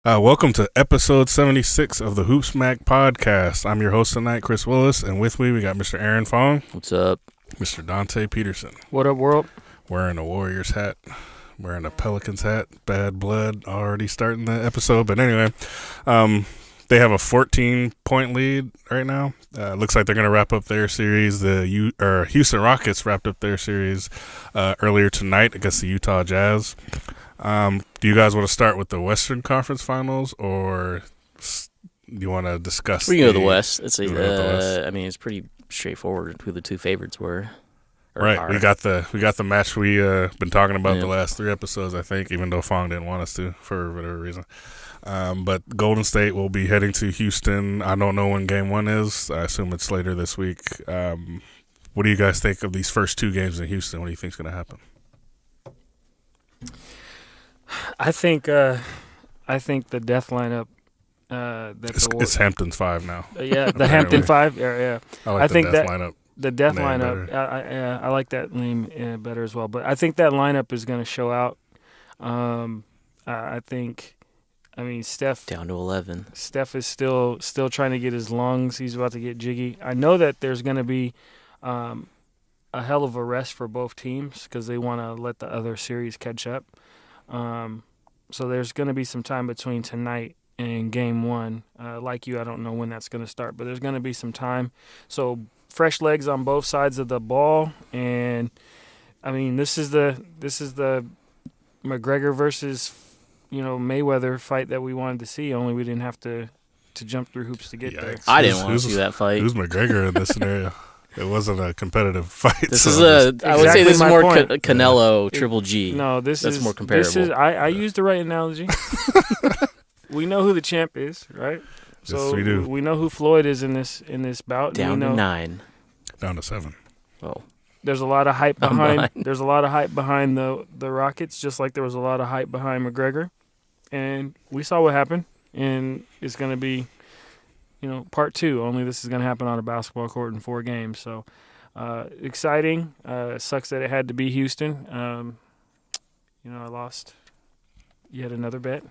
Welcome to episode 76 of the HoopSmack podcast. I'm your host tonight, Chris Willis, and with me we got Mr. Aaron Fong. What's up? Mr. Dante Peterson. What up, world? Wearing a Warriors hat, wearing a Pelicans hat. Bad blood already starting the episode, but anyway, they have a 14-point lead right now. Looks like they're going to wrap up their series. The Houston Rockets wrapped up their series earlier tonight against the Utah Jazz. Do you guys want to start with the Western Conference Finals, or do you want to discuss? We can go to the West. It's West? It's pretty straightforward who the two favorites were. Right, are. we got the match we been talking about the last 3 episodes, I think, even though Fong didn't want us to for whatever reason. But Golden State will be heading to Houston. I don't know when Game 1 is. I assume it's later this week. What do you guys think of these first 2 games in Houston? What do you think is going to happen? I think the death lineup. It's Hampton's 5 now. Yeah, the Hampton 5. Yeah. I think the death lineup. The death lineup. I like that name better as well. But I think that lineup is going to show out. Steph down to 11. Steph is still trying to get his lungs. He's about to get jiggy. I know that there's going to be a hell of a rest for both teams because they want to let the other series catch up. So there's going to be some time between tonight and Game 1. Like you, I don't know when that's going to start, but there's going to be some time. So fresh legs on both sides of the ball, and I mean this is the McGregor versus Mayweather fight that we wanted to see. Only we didn't have to jump through hoops to get there. I didn't want to see that fight. Who's McGregor in this scenario? It wasn't a competitive fight. This is I would say this is more Canelo Triple G. No, that's more comparable. I used the right analogy. We know who the champ is, right? So yes, we do. We know who Floyd is in this bout. Down to 9. Down to 7. Oh. There's a lot of hype behind. There's a lot of hype behind the Rockets, just like there was a lot of hype behind McGregor, and we saw what happened. And it's going to be, part 2. Only this is going to happen on a basketball court in 4 games. So exciting. Sucks that it had to be Houston. I lost yet another bet.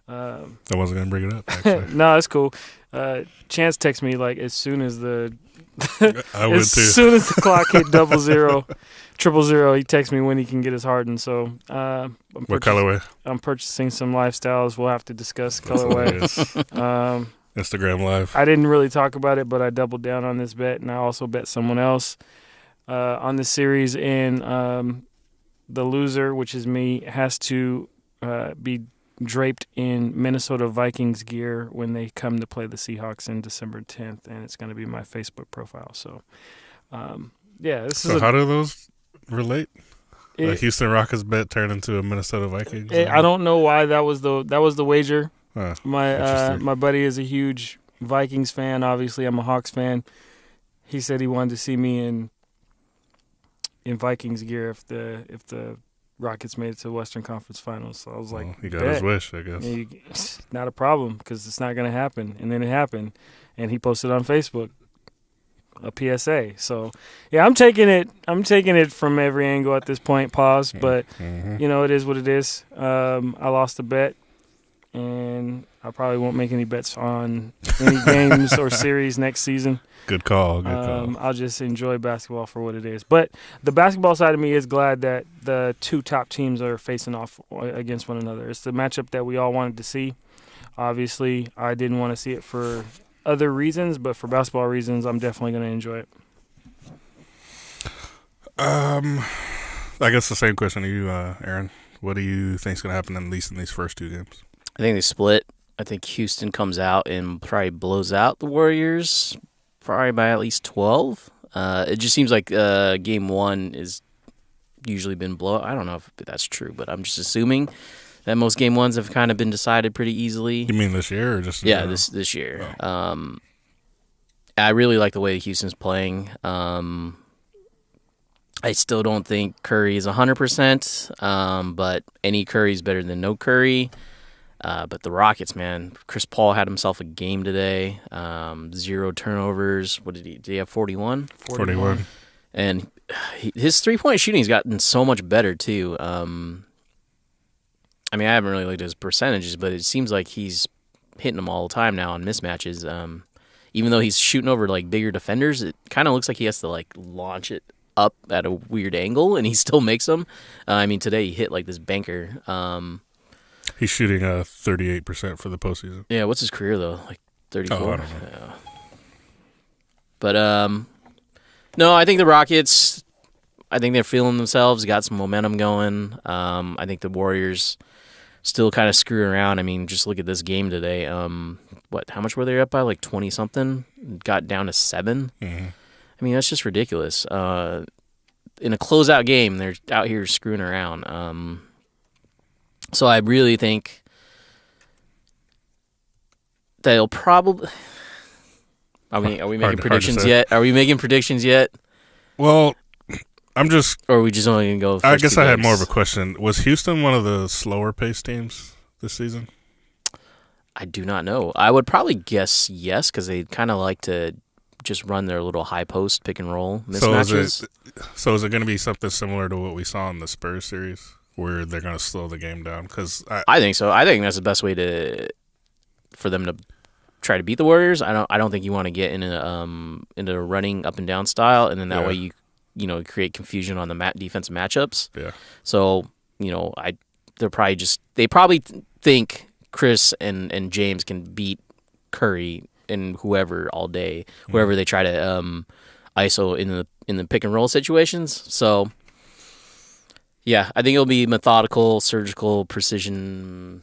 I wasn't going to bring it up, actually. No, it's cool. Chance texted me as soon as the I would as too. soon as the clock hit 000, 000, he texts me when he can get his Harden. So what colorway? I'm purchasing some lifestyles. We'll have to discuss colorway. Instagram Live. I didn't really talk about it, but I doubled down on this bet, and I also bet someone else on the series. And the loser, which is me, has to be draped in Minnesota Vikings gear when they come to play the Seahawks in December 10th, and it's going to be my Facebook profile. So, how do those relate? The Houston Rockets bet turned into a Minnesota Vikings. I don't know why that was the wager. My buddy is a huge Vikings fan. Obviously, I'm a Hawks fan. He said he wanted to see me in Vikings gear if the Rockets made it to the Western Conference Finals. So I was like, he got his wish, I guess. It's not a problem because it's not going to happen. And then it happened. And he posted on Facebook a PSA. So, yeah, I'm taking it from every angle at this point. Pause. But, it is what it is. I lost a bet. And I probably won't make any bets on any games or series next season. Good call. I'll just enjoy basketball for what it is. But the basketball side of me is glad that the 2 top teams are facing off against one another. It's the matchup that we all wanted to see. Obviously, I didn't want to see it for other reasons, but for basketball reasons, I'm definitely going to enjoy it. I guess the same question to you, Aaron. What do you think is going to happen at least in these first 2 games? I think they split. I think Houston comes out and probably blows out the Warriors, probably by at least 12. It just seems like Game 1 is usually been blowout. I don't know if that's true, but I'm just assuming that most Game 1s have kind of been decided pretty easily. You mean this year or just? Yeah, this year. Oh. I really like the way Houston's playing. I still don't think Curry is 100%, but any Curry is better than no Curry. But the Rockets, man, Chris Paul had himself a game today. 0 turnovers. What did he have, 41? 41. And his three-point shooting has gotten so much better, too. I mean, I haven't really looked at his percentages, but it seems like he's hitting them all the time now on mismatches. Even though he's shooting over like bigger defenders, it kind of looks like he has to like launch it up at a weird angle, and he still makes them. I mean, today he hit like this banker. He's shooting 38% for the postseason. Yeah, what's his career though? Like 34. Oh, I don't know. Yeah. But no, I think the Rockets. I think they're feeling themselves. Got some momentum going. I think the Warriors still kind of screw around. I mean, just look at this game today. How much were they up by? Like 20 something. Got down to 7. Mm-hmm. I mean, that's just ridiculous. In a closeout game, they're out here screwing around. So I really think they'll probably. Are we making predictions yet? Are we making predictions yet? Well, I'm just. Or are we just only gonna go? I guess I had more of a question. Was Houston one of the slower paced teams this season? I do not know. I would probably guess yes, because they kind of like to just run their little high post pick and roll mismatches. So is it going to be something similar to what we saw in the Spurs series, where they're going to slow the game down? Because I think so. I think that's the best way for them to try to beat the Warriors. I don't think you want to get into a running up and down style, and then that way you create confusion on the defensive matchups. Yeah. So they probably think Chris and James can beat Curry and whoever all day, whoever they try to ISO in the pick and roll situations. So yeah, I think it'll be methodical, surgical, precision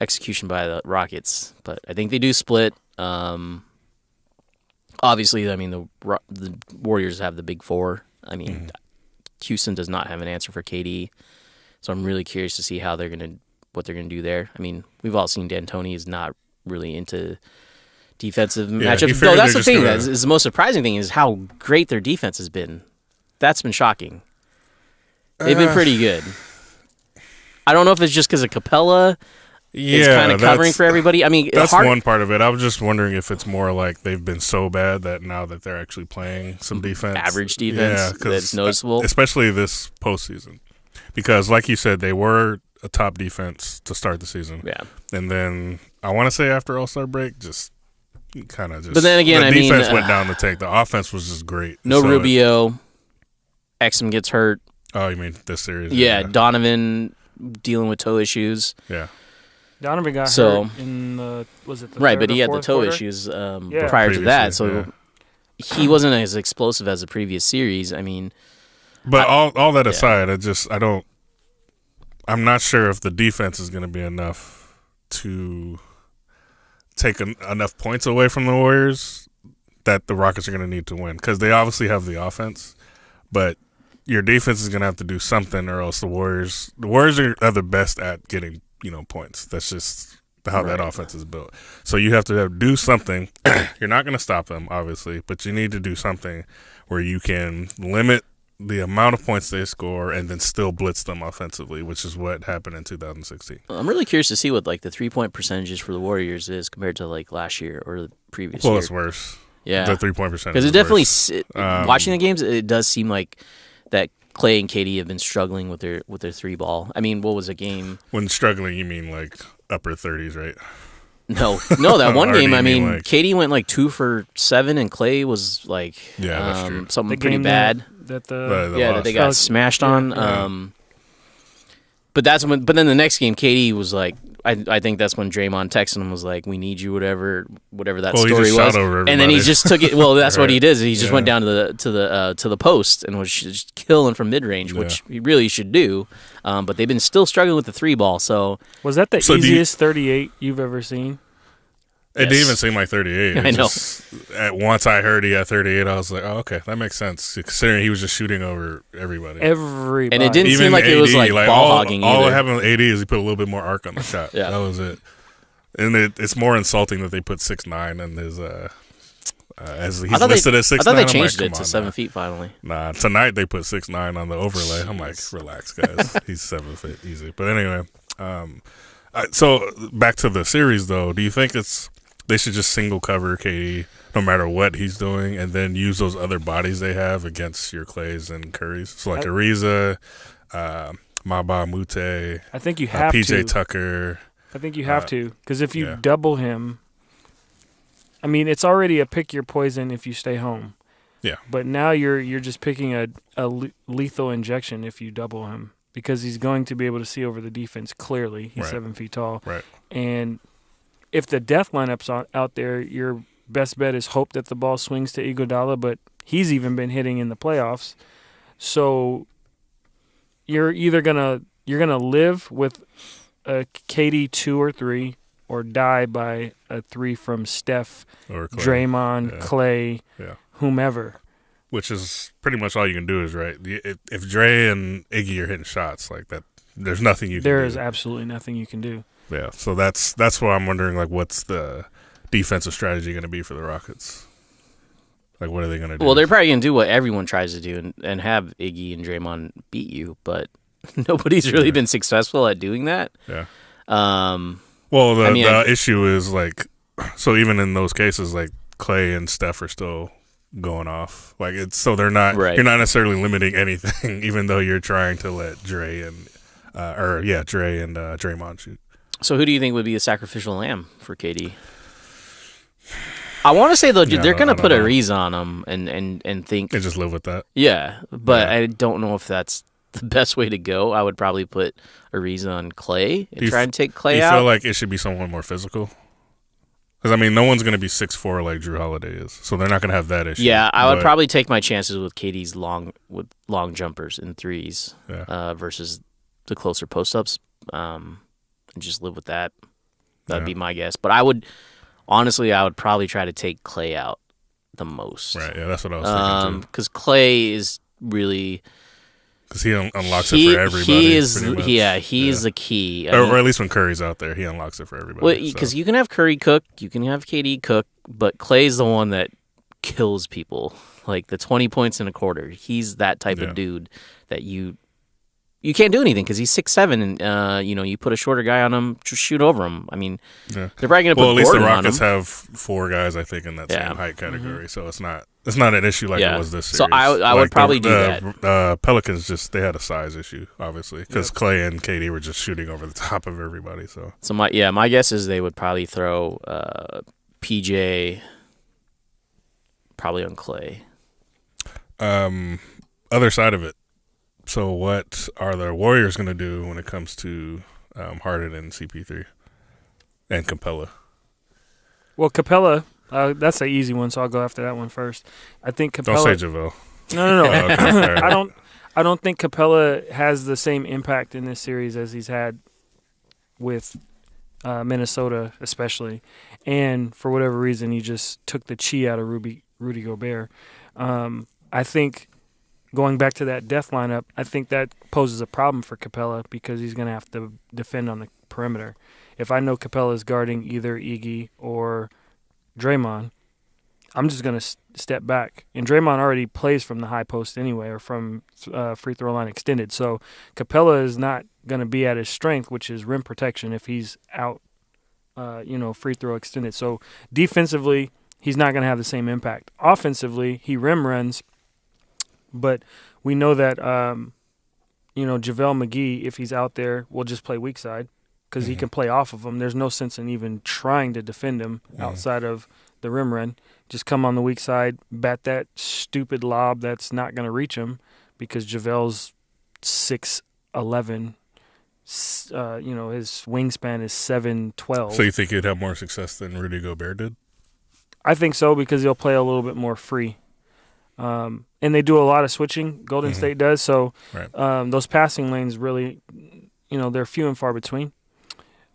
execution by the Rockets, but I think they do split. Obviously, I mean the Warriors have the big four. I mean, Houston does not have an answer for KD, so I'm really curious to see what they're gonna do there. I mean, we've all seen D'Antoni is not really into defensive matchups. No, that's the thing. Is the most surprising thing is how great their defense has been. That's been shocking. They've been pretty good. I don't know if it's just because of Capella. Is kind of covering for everybody. I mean, that's one part of it. I was just wondering if it's more like they've been so bad that now that they're actually playing some defense, average defense, that's noticeable, especially this postseason. Because, like you said, they were a top defense to start the season. Yeah, and then I want to say after All-Star break, just kind of just. But then again, the defense went down the tank. The offense was just great. No Rubio. Exum gets hurt. Oh, you mean this series? Yeah, Donovan dealing with toe issues. Yeah. Donovan got hurt in the right, but he had the toe quarter? issues prior to that, so he wasn't as explosive as the previous series. I mean, but all that aside, I'm not sure if the defense is going to be enough to take enough points away from the Warriors that the Rockets are going to need to win, because they obviously have the offense, but your defense is going to have to do something, or else the Warriors are the best at getting points. That's just how that offense is built. So you have to do something. You're not going to stop them, obviously, but you need to do something where you can limit the amount of points they score and then still blitz them offensively, which is what happened in 2016. I'm really curious to see what like the 3-point percentages for the Warriors is compared to like last year or the previous year. Well, it's worse. Yeah. The 3-point percentage. Because it definitely, watching the games, it does seem like that Clay and KD have been struggling with their 3-ball. I mean, what was a game? When struggling, you mean like upper 30s, right? No, that one game. I mean, like, KD went like 2 for 7, and Clay was like something pretty bad. That they got smashed on. Yeah. But then the next game, KD was like, I think that's when Draymond texted him and was like, "We need you," whatever that story was. And then he just took it. Well, that's what he did. He just went down to the post and was just killing from mid range, which he really should do. But they've been still struggling with the 3-ball. So was that the easiest 38 you've ever seen? It didn't even seem like 38. I know. Once I heard he had 38, I was like, oh, okay, that makes sense, considering he was just shooting over everybody. And it didn't seem like it was like ball hogging either. All that happened with AD is he put a little bit more arc on the shot. Yeah. That was it. And it's more insulting that they put 6'9" in his as he's listed as 6'9". I thought they changed it to 7 feet finally. Nah, tonight they put 6'9" on the overlay. I'm like, relax, guys. He's 7 feet, easy. But anyway, so back to the series though. Do you think they should just single cover KD no matter what he's doing, and then use those other bodies they have against your Clays and Currys? So like Ariza, Maba Mute, I think you have PJ to. Tucker. I think you have to, because if you double him, I mean, it's already a pick your poison if you stay home. Yeah. But now you're just picking a lethal injection if you double him, because he's going to be able to see over the defense clearly. He's 7 feet tall. Right. And if the death lineup's out there, your best bet is hope that the ball swings to Iguodala, but he's even been hitting in the playoffs. So you're either gonna live with a KD 2 or 3, or die by a 3 from Steph, or Clay. Draymond, Clay, whomever. Which is pretty much all you can do is, right? If Dre and Iggy are hitting shots like that, there's nothing you can do. There is absolutely nothing you can do. Yeah, so that's why I'm wondering, like, what's the defensive strategy going to be for the Rockets? Like, what are they going to do? Well, they're probably going to do what everyone tries to do and have Iggy and Draymond beat you, but nobody's really been successful at doing that. Yeah. Well, the issue is, like, so even in those cases, like, Clay and Steph are still going off. Like, it's so they're not. Right. You're not necessarily limiting anything, even though you're trying to let Dre and Draymond shoot. So who do you think would be a sacrificial lamb for KD? I want to say though they're going to put Ariz on him and think and just live with that. Yeah, but I don't know if that's the best way to go. I would probably put Ariz on Clay and try and take Clay out. Do you feel like it should be someone more physical? Because, I mean, no one's going to be 6'4" like Drew Holiday is, so they're not going to have that issue. Yeah, I would probably take my chances with KD's long jumpers and threes versus the closer post-ups and just live with that. That would be my guess. But I would probably try to take Clay out the most. Right, yeah, that's what I was thinking, too. Because Clay is really... Because he unlocks it for everybody. He's the key. Or at least when Curry's out there, he unlocks it for everybody. Well, because you can have Curry cook, you can have KD cook, but Clay's the one that kills people. Like the 20 points in a quarter. He's that type of dude that you can't do anything because he's 6'7", and you put a shorter guy on him, just shoot over him. I mean, they're probably going to put Gordon on him. Well, at least the Rockets have 4 guys, I think, in that same height category, so it's not an issue like it was this series. So I would probably do that. Pelicans they had a size issue, obviously, because Clay and KD were just shooting over the top of everybody. So my guess is they would probably throw PJ probably on Clay. Other side of it. So what are the Warriors going to do when it comes to Harden and CP3 and Capella? Well, Capella, that's an easy one, so I'll go after that one first. I think Capella. Don't say JaVale. No. I don't think Capella has the same impact in this series as he's had with Minnesota, especially. And for whatever reason, he just took the chi out of Rudy Gobert. I think. Going back to that death lineup, I think that poses a problem for Capella because he's going to have to defend on the perimeter. If I know Capella's guarding either Iggy or Draymond, I'm just going to step back. And Draymond already plays from the high post anyway, or from free throw line extended. So Capella is not going to be at his strength, which is rim protection, if he's out, free throw extended. So defensively, he's not going to have the same impact. Offensively, he rim runs. But we know that, JaVale McGee, if he's out there, will just play weak side because he can play off of him. There's no sense in even trying to defend him outside of the rim run. Just come on the weak side, bat that stupid lob that's not going to reach him because JaVale's 6'11". His wingspan is 7'12". So you think he'd have more success than Rudy Gobert did? I think so because he'll play a little bit more free. And they do a lot of switching. Golden State does. So those passing lanes really, they're few and far between.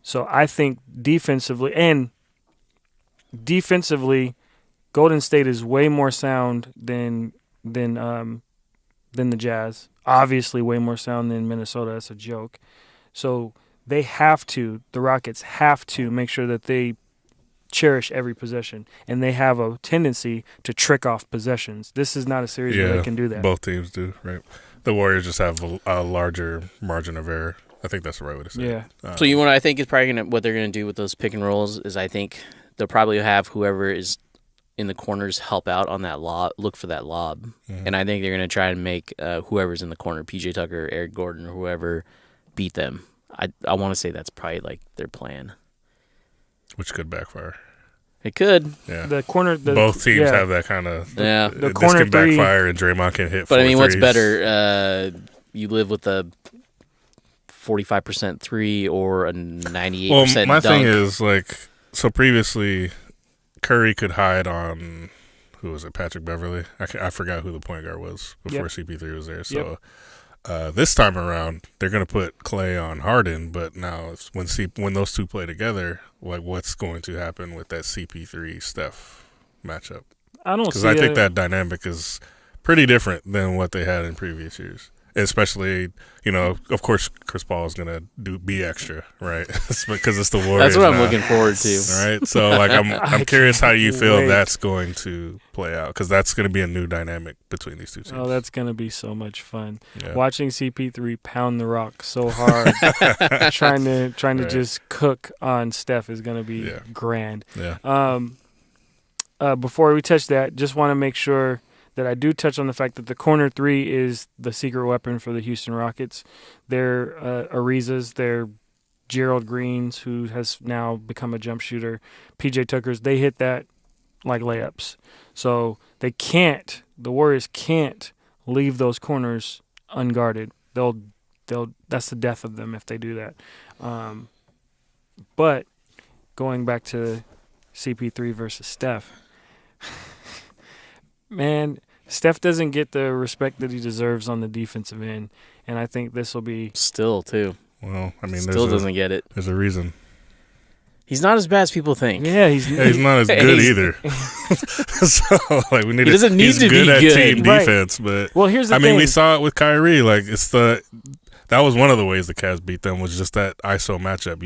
So I think defensively, Golden State is way more sound than the Jazz. Obviously way more sound than Minnesota. That's a joke. So the Rockets have to make sure that they cherish every possession, and they have a tendency to trick off possessions. This is not a series where they can do that. Both teams do, right? The Warriors just have a larger margin of error. I think that's the right way to say it. So what I think is probably what they're going to do with those pick and rolls is I think they'll probably have whoever is in the corners help out on that lob, look for that lob. Mm-hmm. And I think they're going to try and make whoever's in the corner, PJ Tucker, Eric Gordon, or whoever, beat them. I want to say that's probably like their plan. Which could backfire. It could. Yeah. Both teams have that kind of. Yeah. The this corner can backfire and Draymond can hit. But I mean, what's threes. better? You live with a 45% three or a 98% Well, my dunk. thing is like, so previously, Curry could hide on, who was it, Patrick Beverly? I forgot who the point guard was before CP3 was there. So this time around, they're going to put Clay on Harden, but now it's when those two play together, like what's going to happen with that CP3 Steph matchup? I don't see because I think that dynamic is pretty different than what they had in previous years. Especially, of course, Chris Paul is gonna be extra, right? Because it's the Warriors. That's what I'm now, looking forward to. right? So, like, I'm curious how you feel wait. that's going to play out, because that's going to be a new dynamic between these two teams. Oh, that's gonna be so much fun. Yeah. Watching CP3 pound the rock so hard, trying to just cook on Steph is gonna be grand. Yeah. Before we touch that, just want to make sure that I do touch on the fact that the corner three is the secret weapon for the Houston Rockets. They're Arizas, they're Gerald Greens, who has now become a jump shooter, PJ Tuckers. They hit that like layups. So the Warriors can't leave those corners unguarded. That's the death of them if they do that. But going back to CP3 versus Steph, man, Steph doesn't get the respect that he deserves on the defensive end, and I think this will be Still, too. Well, I mean, Still doesn't get it. There's a reason. He's not as bad as people think. Yeah, He's not as good either. So, like, we need. He doesn't need he's to be good at good. team Right. defense, but Well, here's the I mean, thing. we saw it with Kyrie. Like, that was one of the ways the Cavs beat them, was just that ISO matchup.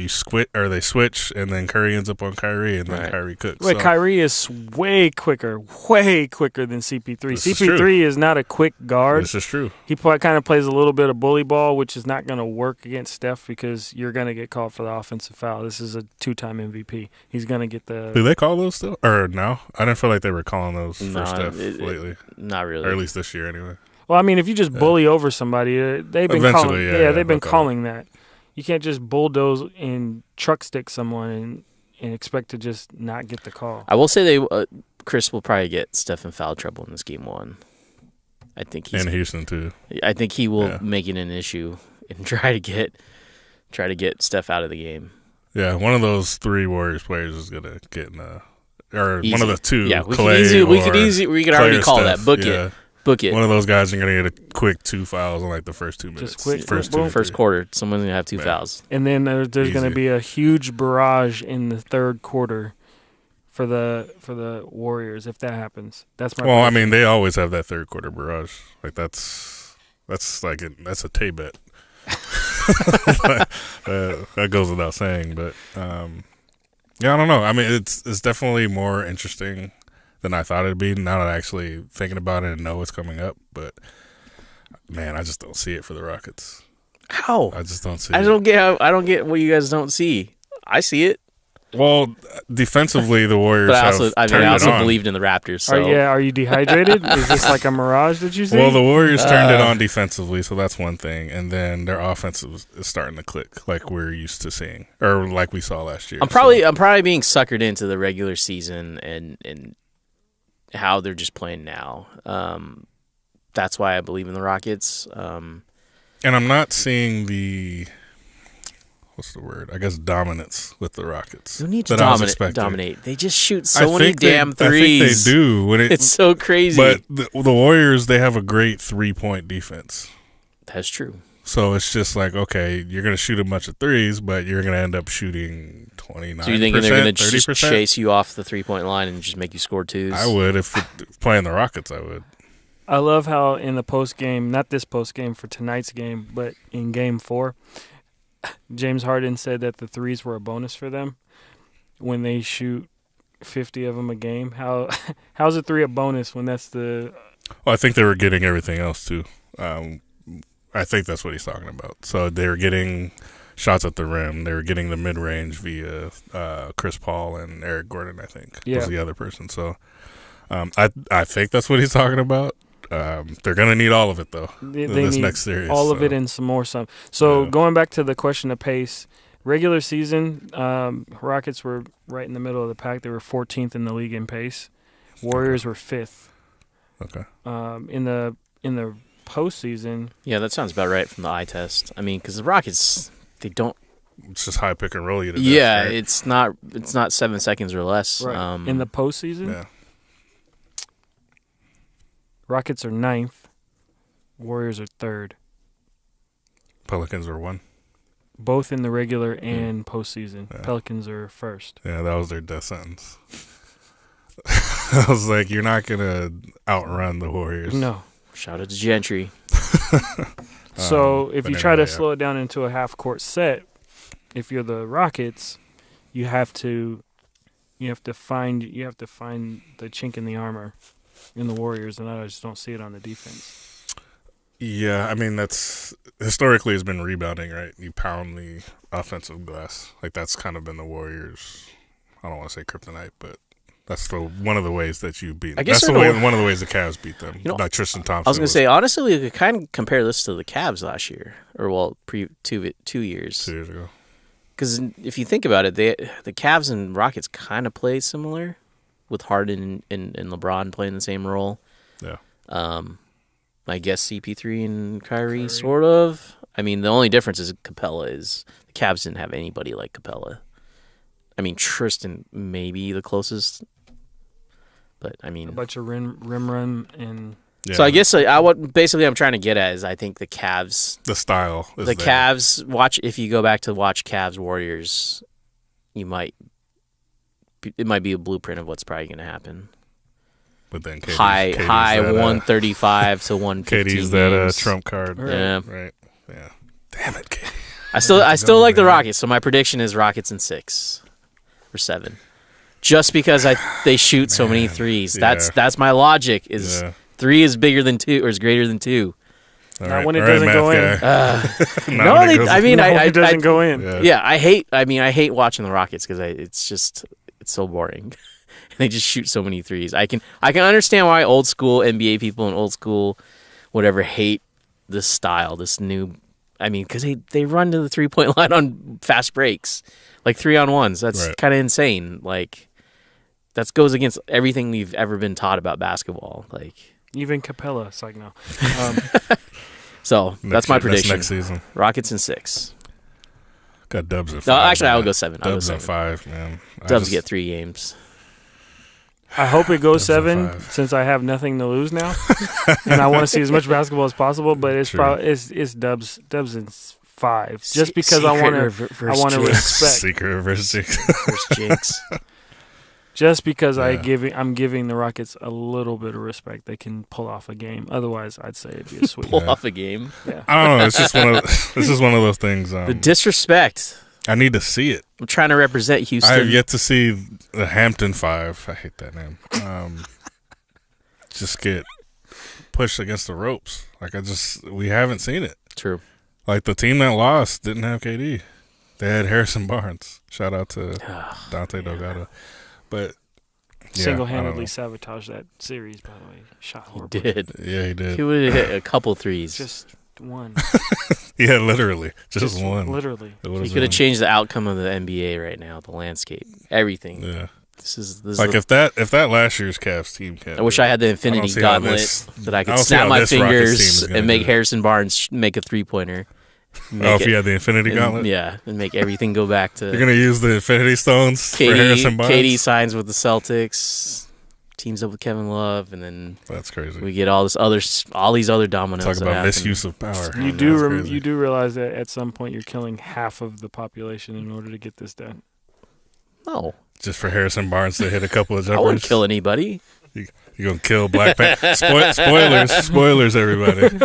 They switch, and then Curry ends up on Kyrie, and then Kyrie cooks. Wait, So, Kyrie is way quicker than CP3. This is CP3 is not a quick guard. this is true. He kind of plays a little bit of bully ball, which is not going to work against Steph because you're going to get called for the offensive foul. This is a 2-time MVP. He's going to get the. Do they call those still? Or no? I didn't feel like they were calling those No, for Steph lately, Not really. or at least this year anyway. Well, I mean, if you just bully over somebody, they've been calling. Eventually, They've been okay. calling that. You can't just bulldoze and truck stick someone and expect to just not get the call. I will say Chris will probably get Steph in foul trouble in this game one. I think In Houston too. I think he will make it an issue and try to get Steph out of the game. Yeah, one of those three Warriors players is gonna get in or Easy. one of the two. Yeah, we Clay could already call Steph. that. Book it. One of those guys are gonna get a quick 2 fouls in like the first 2 minutes. Just quick, First quarter, someone's gonna have 2 fouls. And then there's going to Easy. be a huge barrage in the third quarter for the Warriors if that happens. That's my. Well, I prediction. mean, they always have that third quarter barrage. Like that's a Tay bet. That goes without saying, but yeah, I don't know. I mean, it's definitely more interesting than I thought it'd be. Now that I'm actually thinking about it and know what's coming up, but man, I just don't see it for the Rockets. How? I just don't see. I don't get what you guys don't see. I see it. Well, defensively, the Warriors But have turned I also it on. believed in the Raptors. So Are you dehydrated? Is this like a mirage that you see? Well, the Warriors turned it on defensively, so that's one thing. And then their offense is starting to click, like we're used to seeing, or like we saw last year. I'm probably being suckered into the regular season and how they're just playing now. That's why I believe in the Rockets. And I'm not seeing the what's the word? I guess dominance with the Rockets. You need to that I was expecting. dominate. They just shoot I so many think damn threes. I think they do. It's so crazy. But the Warriors, they have a great 3-point defense. That's true. So it's just like, okay, you're going to shoot a bunch of threes, but you're going to end up shooting 29%, So you thinking they're going to 30%? chase you off the 3-point line and just make you score twos? I would. If playing the Rockets, I would. I love how in the post game, not this post game for tonight's game, but in game 4, James Harden said that the threes were a bonus for them when they shoot 50 of them a game. How's a 3 a bonus when that's the? Well, I think they were getting everything else too. I think that's what he's talking about. So they were getting shots at the rim. They were getting the mid range via Chris Paul and Eric Gordon. I think was the other person. So I think that's what he's talking about. They're gonna need all of it though. They this need next series, all of it and some more. So going back to the question of pace, regular season, Rockets were right in the middle of the pack. They were 14th in the league in pace. Warriors were 5th. Okay. In the postseason. Yeah, that sounds about right from the eye test. I mean, because the Rockets, they don't. It's just high pick and roll you to Yeah, death, right? it's not 7 seconds or less. Right. In the postseason, Yeah. Rockets are 9th. Warriors are 3rd. Pelicans are 1. Both in the regular and postseason. Yeah. Pelicans are 1st. Yeah, that was their death sentence. I was like, you're not gonna outrun the Warriors. No. Shout out to Gentry. So if you try to anyway, slow it down into a half-court set, if you're the Rockets, you have to find the chink in the armor in the Warriors, and I just don't see it on the defense. Yeah, I mean that's historically has been rebounding, right? You pound the offensive glass, like that's kind of been the Warriors. I don't want to say kryptonite, but that's one of the ways that you beat them. I guess That's one of the ways the Cavs beat them. Like Tristan Thompson. I was going to say, honestly, we could kind of compare this to the Cavs last year, or two years. 2 years ago. Because if you think about it, the Cavs and Rockets kind of play similar, with Harden and LeBron playing the same role. Yeah. I guess CP3 and Kyrie, sort of. I mean, the only difference is Capella is the Cavs didn't have anybody like Capella. I mean, Tristan may be the closest, but I mean, a bunch of rim run and. Yeah. So I guess basically I'm trying to get at is I think the Cavs, the style, is the there. Cavs if you go back to watch Cavs Warriors, it might be a blueprint of what's probably going to happen. But then KD's high that, 135 to 115. KD's that trump card. Yeah. Right. Yeah. Damn it, KD. I still like the Rockets, so my prediction is Rockets in 6 or 7. Just because they shoot so many threes. Yeah. That's my logic. Is 3 is bigger than 2 or is greater than 2. Not when it doesn't go in. It doesn't go in. Yeah, I hate watching the Rockets because it's so boring. They just shoot so many threes. I can understand why old school NBA people and old school whatever hate this style, this new. I mean, because they run to the 3-point line on fast breaks, like 3-on-1s. That's kind of insane. Like that goes against everything we've ever been taught about basketball. Like even Capella, it's like no. So that's my prediction. Next season, Rockets in 6. Got Dubs at 5. No, actually, I would go 7. Dubs at 5, man. Dubs get 3 games. I hope it goes 7 since I have nothing to lose now, and I want to see as much basketball as possible. But it's probably it's Dubs in 5 just because I want to respect secret reverse jinx. Just because I'm giving the Rockets a little bit of respect, they can pull off a game. Otherwise, I'd say it'd be a sweep. Pull off a game. Yeah. I don't know. It's just one of those things. The disrespect. I need to see it. I'm trying to represent Houston. I have yet to see the Hampton 5. I hate that name. Just get pushed against the ropes. Like we haven't seen it. True. Like the team that lost didn't have KD. They had Harrison Barnes. Shout out to Dante Delgado. But single-handedly sabotaged that series. By the way, shot horrible. He did. Yeah, he did. He would have hit a couple threes. Just one. Yeah, literally, just one. Literally, he could have changed the outcome of the NBA right now. The landscape, everything. Yeah. This is like if that last year's Cavs team. I wish I had the Infinity Gauntlet that I could snap my fingers and make Harrison Barnes make a 3-pointer. If you had the Infinity Gauntlet? Yeah, and make everything go back to... You're going to use the Infinity Stones for Harrison Barnes? KD signs with the Celtics, teams up with Kevin Love, and then... That's crazy. We get all these other dominoes. Talk about misuse of power. You do realize that at some point you're killing half of the population in order to get this done? No. Just for Harrison Barnes to hit a couple of jumpers? I wouldn't kill anybody. You're going to kill Black Panther. Spoilers, everybody.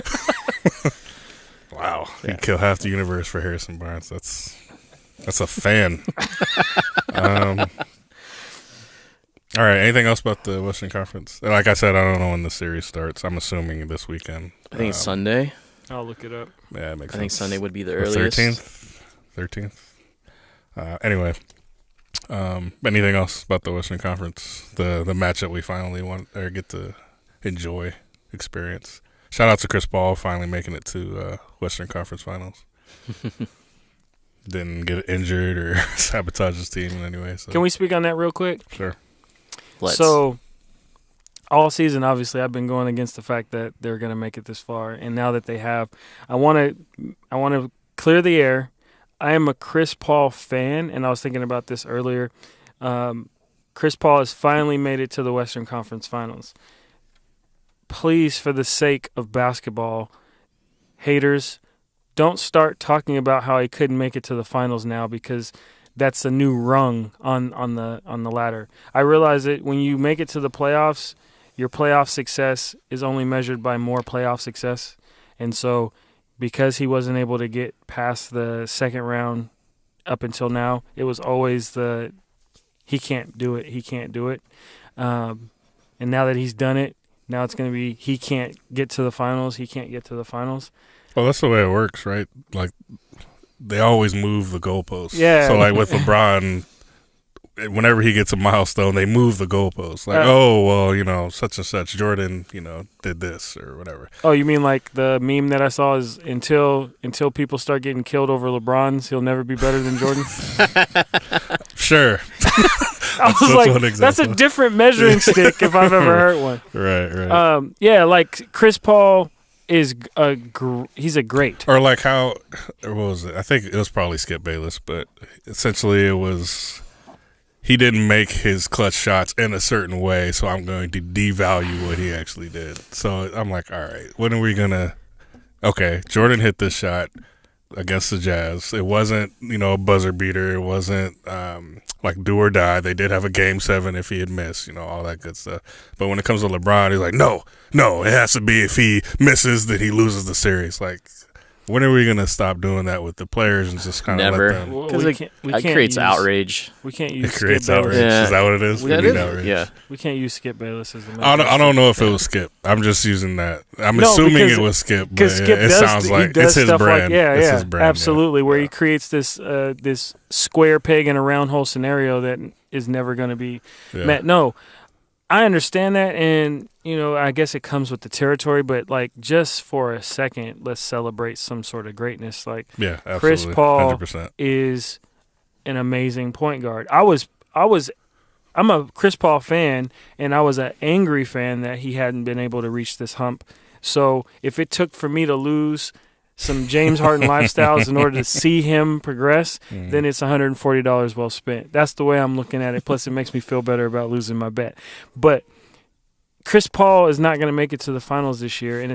Wow, yeah. You'd kill half the universe for Harrison Barnes. That's a fan. All right, anything else about the Western Conference? Like I said, I don't know when the series starts. I'm assuming this weekend. I think it's Sunday. I'll look it up. Yeah, it makes sense. I think Sunday would be the earliest. 13th. Anyway, Anything else about the Western Conference? The matchup we finally get to enjoy, experience. Shout out to Chris Paul finally making it to Western Conference Finals. Didn't get injured or sabotage his team in any way. So. Can we speak on that real quick? Sure. So, all season, obviously, I've been going against the fact that they're going to make it this far, and now that they have, I want to clear the air. I am a Chris Paul fan, and I was thinking about this earlier. Chris Paul has finally made it to the Western Conference Finals. Please, for the sake of basketball, haters, don't start talking about how he couldn't make it to the finals now, because that's a new rung on the ladder. I realize that when you make it to the playoffs, your playoff success is only measured by more playoff success. And so because he wasn't able to get past the second round up until now, it was always he can't do it. And now that he's done it, now it's going to be he can't get to the finals. Well, that's the way it works, right? Like, they always move the goalposts. Yeah. So, like, with LeBron, whenever he gets a milestone, they move the goalposts. Like, such and such, Jordan, did this or whatever. Oh, you mean like the meme that I saw is until people start getting killed over LeBron's, he'll never be better than Jordan? Sure. I was like, that's a different measuring stick if I've ever heard one. Right. Like Chris Paul is he's a great. Or like what was it? I think it was probably Skip Bayless, but essentially it was he didn't make his clutch shots in a certain way, so I'm going to devalue what he actually did. So I'm like, all right, when are we going to – okay, Jordan hit this shot against the Jazz. It wasn't, a buzzer beater. It wasn't like do or die. They did have a game 7 if he had missed, all that good stuff. But when it comes to LeBron, he's like, no, it has to be if he misses that he loses the series. Like, when are we going to stop doing that with the players and just kind of let them? Because it creates outrage. We can't use It creates Skip outrage. Bayless. Yeah. Is that what it is? That is, outrage. yeah. We can't use Skip Bayless as the I don't know if it was Skip. I'm just using that. I'm assuming it was Skip, but it sounds like it's his brand. It's his brand, absolutely. Where he creates this square peg in a round hole scenario that is never going to be met. No, I understand that, and I guess it comes with the territory. But like, just for a second, let's celebrate some sort of greatness. Like, absolutely. Chris Paul 100%. is an amazing point guard. I'm a Chris Paul fan, and I was an angry fan that he hadn't been able to reach this hump. So if it took for me to lose some James Harden lifestyles in order to see him progress, then it's $140 well spent. That's the way I'm looking at it. Plus, it makes me feel better about losing my bet. But Chris Paul is not going to make it to the finals this year, and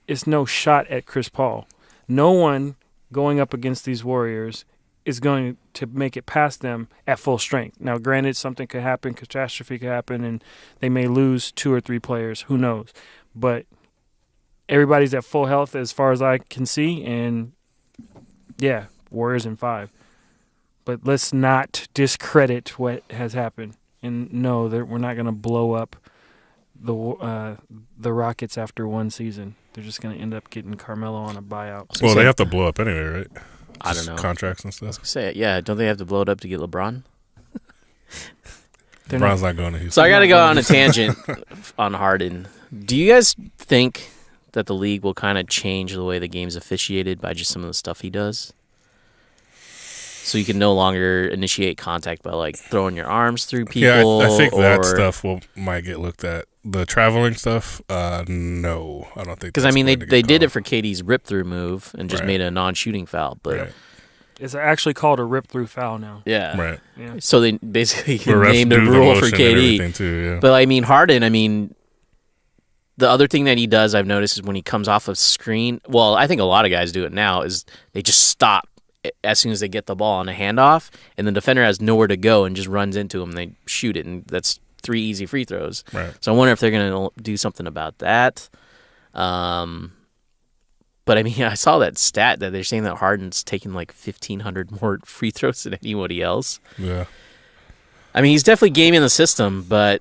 it's no shot at Chris Paul. No one going up against these Warriors is going to make it past them at full strength. Now, granted, something could happen, catastrophe could happen, and they may lose 2 or 3 players. Who knows? But everybody's at full health as far as I can see, and Warriors in 5. But let's not discredit what has happened. And no, we're not going to blow up the Rockets after one season. They're just going to end up getting Carmelo on a buyout. Well, they have to blow up anyway, right? I don't know. Contracts and stuff. Don't they have to blow it up to get LeBron? LeBron's not going to Houston. So I got to go on a tangent on Harden. Do you guys think that the league will kind of change the way the game's officiated by just some of the stuff he does? So you can no longer initiate contact by like throwing your arms through people. Yeah, I think that stuff might get looked at. The traveling stuff, no, I don't think. Because I mean, they did it for KD's rip through move and just made a non-shooting foul, but it's actually called a rip through foul now. Yeah, right. Yeah. So they basically named a rule for KD too, yeah. But I mean, Harden. The other thing that he does, I've noticed, is when he comes off of screen. Well, I think a lot of guys do it now. Is they just stop as soon as they get the ball on a handoff, and the defender has nowhere to go and just runs into him. And they shoot it, and that's 3 easy free throws. Right. So I wonder if they're going to do something about that. But I mean, I saw that stat that they're saying that Harden's taking like 1,500 more free throws than anybody else. Yeah. I mean, he's definitely gaming the system, but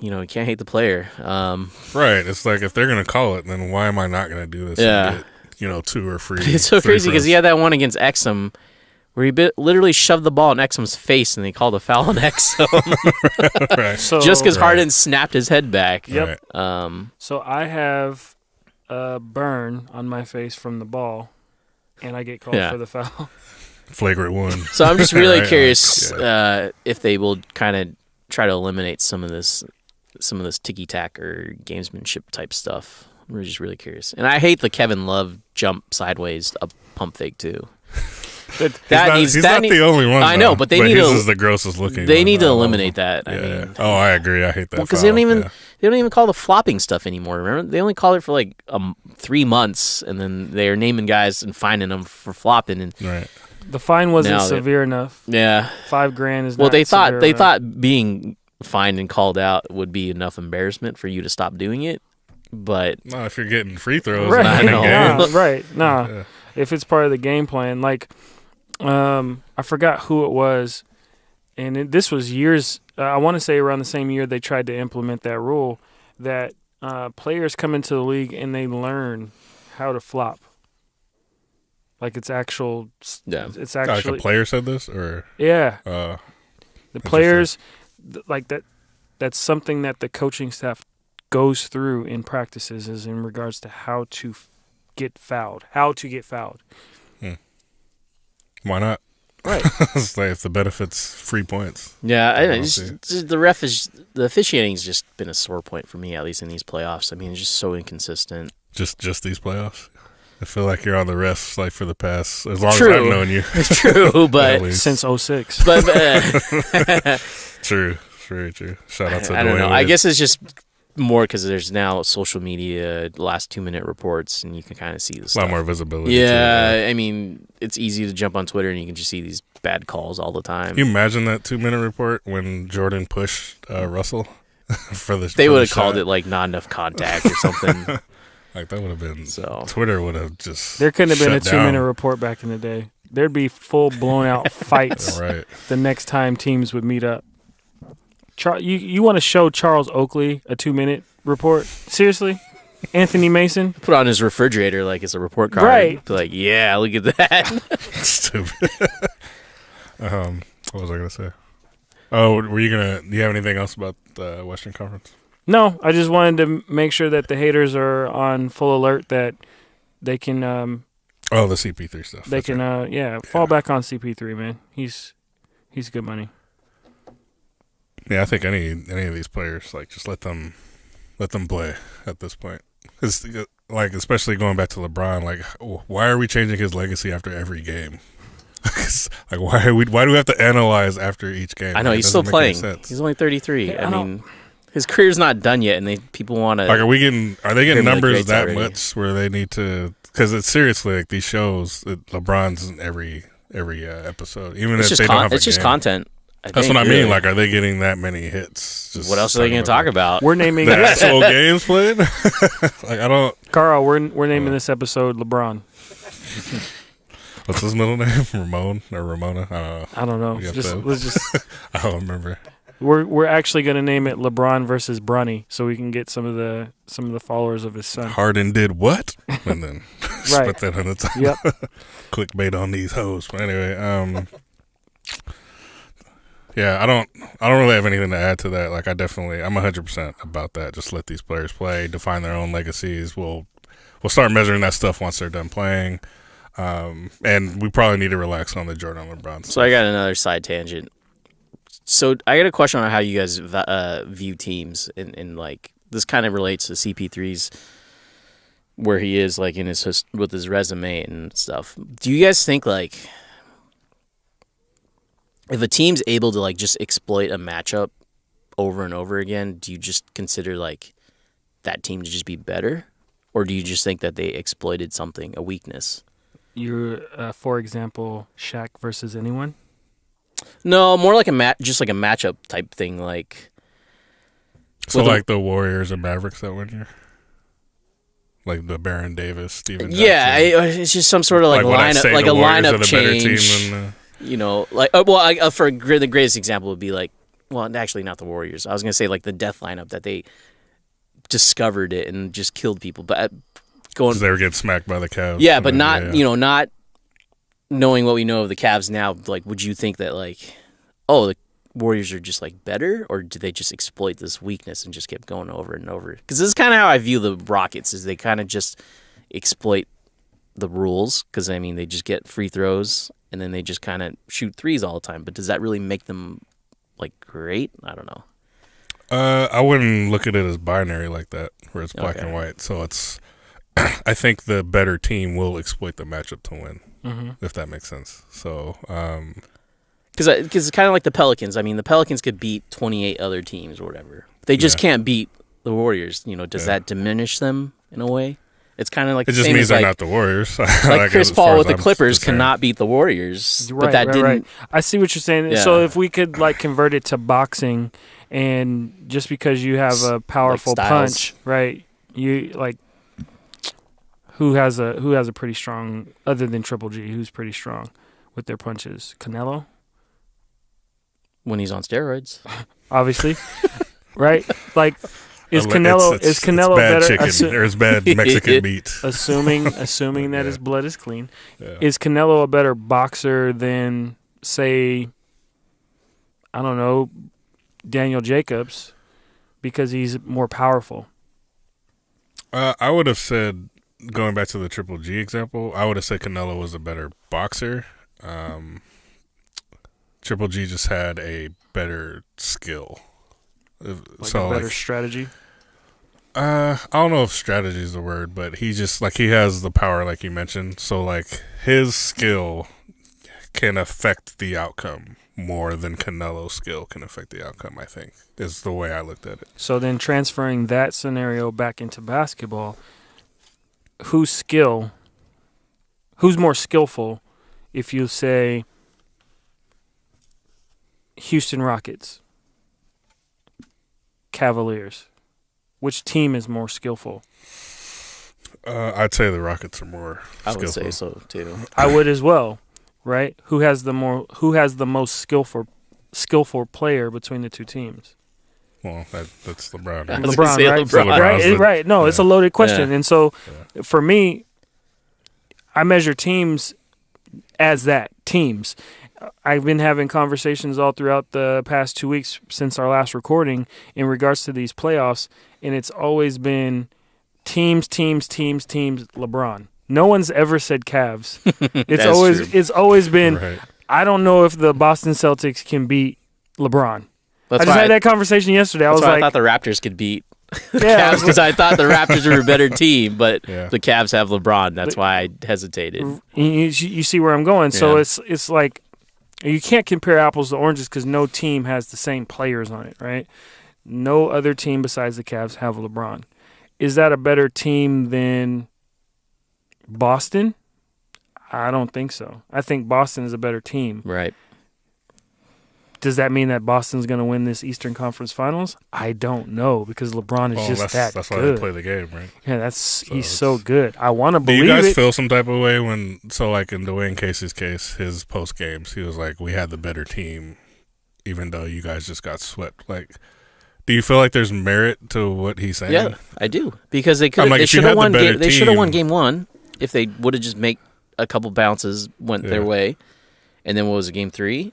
you can't hate the player. Right. It's like if they're going to call it, then why am I not going to do this? Yeah. And get, 2 or 3. It's so crazy because he had that one against Exum where he literally shoved the ball in Exum's face and they called a foul on Exum. Right. So, Just because Harden snapped his head back. Yep. Right. So I have a burn on my face from the ball, and I get called for the foul. Flagrant one. So I'm just really Right. curious if they will kind of try to eliminate some of this ticky-tack or gamesmanship type stuff. I'm just really curious. And I hate the Kevin Love jump sideways up pump fake too. He's not the only one. I know, but they need his to. is the grossest looking. They one, need to I love eliminate him. that. I mean, I agree. I hate that. because they don't even call the flopping stuff anymore. Remember, they only call it for like 3 months, and then they are naming guys and fining them for flopping. And right. The fine wasn't severe enough. Yeah, $5,000 is. Well, not they enough. thought being fined and called out would be enough embarrassment for you to stop doing it, but no, if you're getting free throws, right? in games. Right? Nah, Yeah. if it's part of the game plan, like. I forgot who it was, and this was years. I want to say around the same year they tried to implement that rule that players come into the league and they learn how to flop. Like it's actual. Yeah. It's Like actually a player said this, or the players like that. That's something that the coaching staff goes through in practices, is in regards to how to get fouled. why not? Right. It's like if the benefits free points. yeah, I know, Honestly. the officiating's just been a sore point for me, at least in these playoffs. I mean, it's just so inconsistent. Just these playoffs. I feel like you're on the refs like for the past as long True. as I've known you. It's true, At but least. Since 06. but True. Very true. Shout out to I don't Dwayne know. I Wade. guess it's just more because there's now social media, last 2-minute reports, and you can kind of see this a lot stuff. more visibility. Yeah, I mean, it's easy to jump on Twitter and you can just see these bad calls all the time. Can you imagine that 2-minute report when Jordan pushed Russell for the? They for would the have called shot? it like not enough contact or something. Like that would have been. So Twitter would have just. There couldn't have been a shut down. 2-minute report back in the day. There'd be full blown out fights Right. the next time teams would meet up. You want to show Charles Oakley a 2-minute report? Seriously? Anthony Mason? put on his refrigerator like it's a report card. Right. Be like, yeah, look at that. Stupid. What was I gonna say? Oh, were you gonna? Do you have anything else about the Western Conference? No, I just wanted to make sure that the haters are on full alert that they can Oh, the CP3 stuff. they That's can right. fall back on CP3, man. He's good money. Yeah, I think any of these players, like, just let them play at this point. 'Cause, like, especially going back to LeBron, like, why are we changing his legacy after every game? Like, why do we have to analyze after each game? I know, Like, it he's still doesn't make any playing. sense. He's only 33. Yeah, I mean, his career's not done yet, and people want to. Like, are they getting Premier numbers grades that already. much where they need to? Because it's seriously like these shows. LeBron's in every episode, even it's if just they don't have a it's just game. content. That's what I mean. Like, are they getting that many hits? Just what else are they going to talk about? We're naming The actual games played. Like, I don't. Carl. We're naming this episode LeBron. What's his middle name? Ramon or Ramona? I don't know. We got Just those. let's just. I don't remember. We're actually gonna name it LeBron versus Bronny, so we can get some of the followers of his son. Harden did what? And then Right. put that on the top. Yep. Clickbait on these hoes. But anyway, yeah, I don't really have anything to add to that. Like, I'm 100% about that. Just let these players play, define their own legacies. We'll start measuring that stuff once they're done playing. And we probably need to relax on the Jordan LeBron stuff. So I got another side tangent. So I got a question on how you guys view teams, and like this kind of relates to CP3's where he is, like, in his with his resume and stuff. Do you guys think, like, if a team's able to, like, just exploit a matchup over and over again, do you just consider, like, that team to just be better, or do you just think that they exploited something, a weakness? You're, for example, Shaq versus anyone. No, more like just like a matchup type thing, like. So, with like the Warriors and Mavericks that one year? Like the Baron Davis, Steven Jackson. Yeah, it's just some sort of like when I lineup, say like the a Warriors are lineup the better change. team than You know, like the greatest example would be like, well, actually not the Warriors. I was gonna say like the death lineup that they discovered it and just killed people, but going they were getting smacked by the Cavs. yeah, but not you know not knowing what we know of the Cavs now, like, would you think that, like, the Warriors are just, like, better, or do they just exploit this weakness and just keep going over and over? Because this is kind of how I view the Rockets, is they kind of just exploit the rules, because, I mean, they just get free throws, and then they just kind of shoot threes all the time. But does that really make them, like, great? I don't know. I wouldn't look at it as binary like that, where it's black and white. So it's, I think the better team will exploit the matchup to win, if that makes sense. So, because it's kind of like the Pelicans. I mean, the Pelicans could beat 28 other teams or whatever. They just can't beat the Warriors. You know, does that diminish them in a way? It's kind of like it just means they're not the Warriors. Like Chris Paul with the Clippers cannot beat the Warriors, but that didn't. Right. I see what you're saying. Yeah. So if we could like convert it to boxing, and just because you have a powerful like punch, right? You like who has a pretty strong, other than Triple G, who's pretty strong with their punches? Canelo, when he's on steroids, obviously, right? Like. Is Canelo bad better? Chicken. There's bad Mexican meat. Assuming that his blood is clean, is Canelo a better boxer than, say, I don't know, Daniel Jacobs, because he's more powerful? I would have said, going back to the Triple G example, I would have said Canelo was a better boxer. Triple G just had a better skill. Like a better strategy? I don't know if strategy is the word, but he just, like, he has the power, like you mentioned. So, like, his skill can affect the outcome more than Canelo's skill can affect the outcome, I think, is the way I looked at it. So then transferring that scenario back into basketball, who's more skillful if you say Houston Rockets, Cavaliers? Which team is more skillful? I'd say the Rockets are more skillful. I would say so too. I would as well, right? Who has the most skillful player between the two teams? Well, that's LeBron. LeBron, right? LeBron. Right. No, it's a loaded question. And so for me, I measure teams as that, teams. I've been having conversations all throughout the past 2 weeks since our last recording in regards to these playoffs, and it's always been teams, LeBron. No one's ever said Cavs. It's always been, right. I don't know if the Boston Celtics can beat LeBron. I just had that conversation yesterday. I thought the Raptors could beat Cavs, because I thought the Raptors were a better team, but the Cavs have LeBron. That's why I hesitated. You see where I'm going. So it's like, you can't compare apples to oranges because no team has the same players on it, right? No other team besides the Cavs have LeBron. Is that a better team than Boston? I don't think so. I think Boston is a better team. Right. Does that mean that Boston's going to win this Eastern Conference Finals? I don't know, because LeBron is that that's good. Why they play the game, right? Yeah, he's so good. I want to believe it. Do you guys feel some type of way when, so like in Dwayne Casey's case, his post games, he was like, "We had the better team, even though you guys just got swept." Like, do you feel like there's merit to what he's saying? Yeah, I do, because they could. They should have won. They should have won game one if they would have just make a couple bounces went their way, and then what was it, game 3?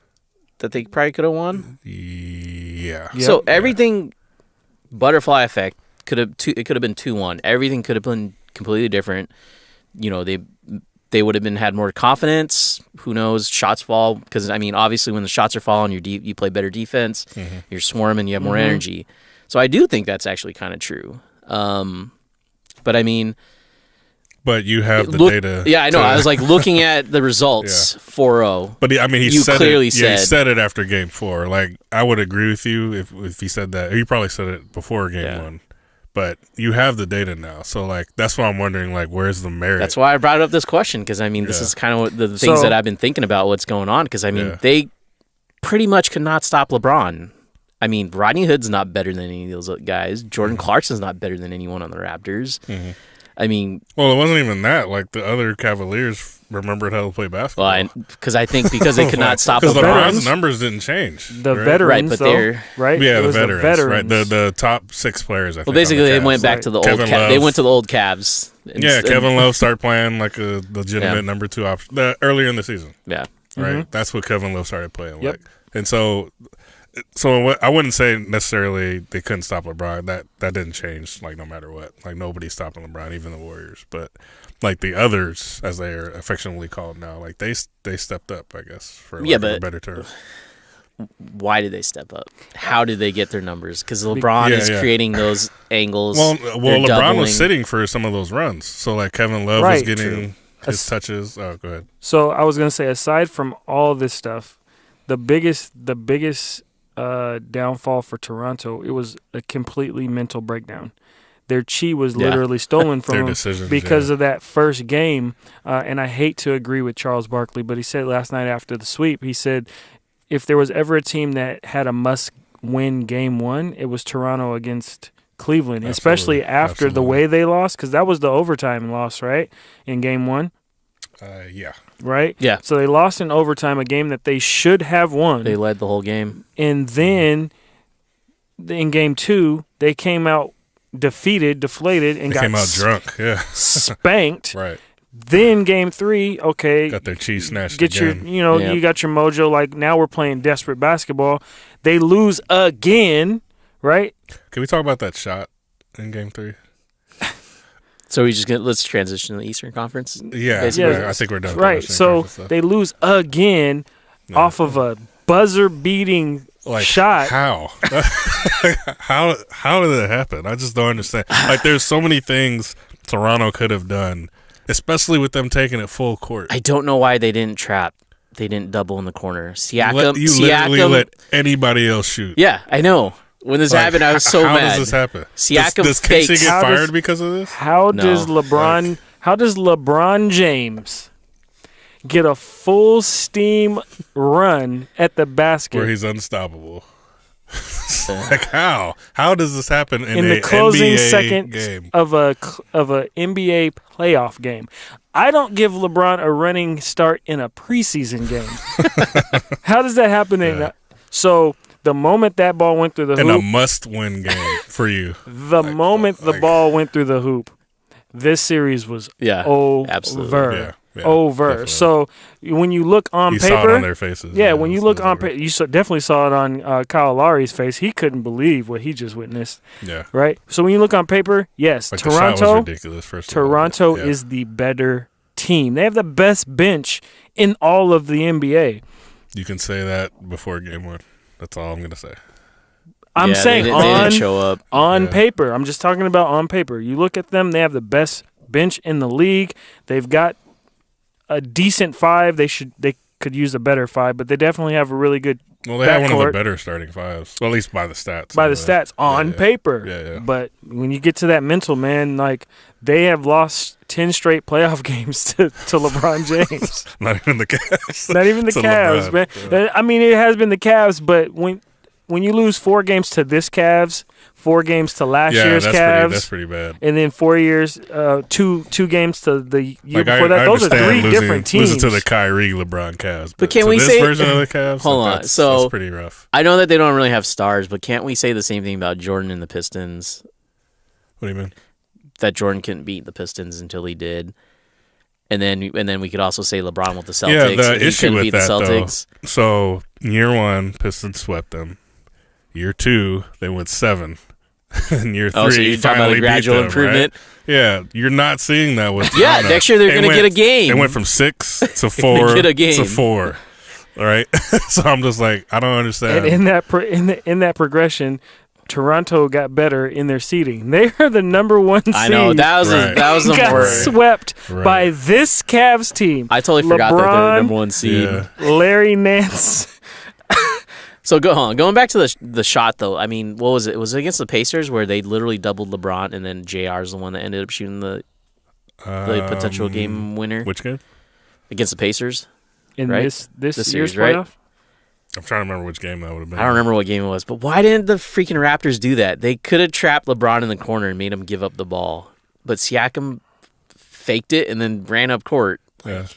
That they probably could have won. Yeah. So everything, butterfly effect, it could have been 2-1. Everything could have been completely different. You know, they would have had more confidence. Who knows? Shots fall, because I mean, obviously, when the shots are falling, you play better defense. Mm-hmm. You're swarming. You have more energy. So I do think that's actually kind of true. But I mean. But you have the data. Yeah, I know. I was like looking at the results, 4-0. But I mean, he said it after game 4. Like, I would agree with you if he said that. He probably said it before game 1. But you have the data now. So, like, that's why I'm wondering, like, where's the merit? That's why I brought up this question, because, I mean, this is kind of what the things that I've been thinking about what's going on. Because, I mean, they pretty much could not stop LeBron. I mean, Rodney Hood's not better than any of those guys. Jordan Clarkson's not better than anyone on the Raptors. Mm-hmm. I mean, well, it wasn't even that. Like, the other Cavaliers remembered how to play basketball. Well, because they could not stop LeBron. Because LeBron. LeBron's numbers didn't change. The veterans, right? But right? Yeah, the veterans, right? The top 6 players. I think. Well, basically, they went back to the old. They went to the old Cavs. Kevin Love started playing like a legitimate number 2 option earlier in the season. Yeah. Right? That's what Kevin Love started playing Yep. like. And so I wouldn't say necessarily they couldn't stop LeBron. That didn't change, like, no matter what. Like, nobody's stopping LeBron, even the Warriors. But, like, the others, as they are affectionately called now, like, they stepped up, I guess, for lack of a better term. Why did they step up? How did they get their numbers? Because LeBron is creating those angles. Well, LeBron was sitting for some of those runs. So, like, Kevin Love was getting his touches. Oh, go ahead. So, I was going to say, aside from all this stuff, the biggest downfall for Toronto, it was a completely mental breakdown. Their chi was literally stolen from them because of that first game. And I hate to agree with Charles Barkley, but he said last night after the sweep, he said if there was ever a team that had a must-win game 1, it was Toronto against Cleveland, especially after the way they lost, because that was the overtime loss, right, in game 1? Yeah. Right? Yeah. So they lost in overtime, a game that they should have won. They led the whole game. And then in game 2, they came out defeated, deflated, and came out drunk. Yeah. Spanked. Right. Then game 3, okay. Got their cheese snatched get again. You got your mojo. Like, now we're playing desperate basketball. They lose again, right? Can we talk about that shot in game 3? So let's transition to the Eastern Conference. Yeah, I think we're done. Right. So they lose again off of a buzzer-beating shot. How? How did that happen? I just don't understand. Like, there's so many things Toronto could have done, especially with them taking it full court. I don't know why they didn't trap. They didn't double in the corner. Siakam. You literally let anybody else shoot. Yeah, I know. When this happened, I was so mad. How does this happen? Siakam does Casey get fired because of this? How does LeBron James get a full steam run at the basket where he's unstoppable? Like, how? How does this happen in the closing NBA seconds game? of a NBA playoff game? I don't give LeBron a running start in a preseason game. How does that happen? So the moment that ball went through the hoop, in a must-win game for you. The ball went through the hoop, this series was over. Absolutely. Over. Definitely. So when you look on you paper, saw it on their faces. Yeah, when you look on paper, you definitely saw it on Kyle Lowry's face. He couldn't believe what he just witnessed. Yeah. Right. So when you look on paper, yes, like Toronto. The shot was ridiculous. First Toronto is the better team. They have the best bench in all of the NBA. You can say that before game 1. That's all I'm gonna say. I'm saying they didn't show up on paper. I'm just talking about on paper. You look at them; they have the best bench in the league. They've got a decent 5. They could use a better 5, but they definitely have a really good. Well, they have one of the better starting 5s, well, at least by the stats. By the stats on paper. Yeah. But when you get to that mental, man, like they have lost 10 straight playoff games to LeBron James. Not even the Cavs. Not even the Cavs, man. Yeah. I mean, it has been the Cavs, but when you lose 4 games to this Cavs, 4 games to last year's Cavs, that's pretty bad. And then 4 years, two games to the year before that. Those are 3 different teams. Losing to the Kyrie LeBron Cavs, but can we this say version of the Cavs? Hold on, that's pretty rough. I know that they don't really have stars, but can't we say the same thing about Jordan and the Pistons? What do you mean? That Jordan couldn't beat the Pistons until he did. And then we could also say LeBron with the Celtics. Yeah, the issue with that, though. So, year 1, Pistons swept them. Year 2, they went 7. And year 3, so you're talking about a gradual improvement? Right? Yeah, you're not seeing that with Toronto. Next year they're going to get a game. They went from 6 to 4 to 4. All right? So I'm just like, I don't understand. And in that progression, Toronto got better in their seeding. They are the number 1 seed. I know. That was the got word. Swept by this Cavs team. I totally forgot that they're the number 1 seed. Yeah. Larry Nance. So going back to the shot though. I mean, what was it? Was it against the Pacers where they literally doubled LeBron and then JR's the one that ended up shooting the potential game winner? Which game? Against the Pacers. In right? this series, year's playoff? Right? I'm trying to remember which game that would have been. I don't remember what game it was, but why didn't the freaking Raptors do that? They could have trapped LeBron in the corner and made him give up the ball, but Siakam faked it and then ran up court. Yeah.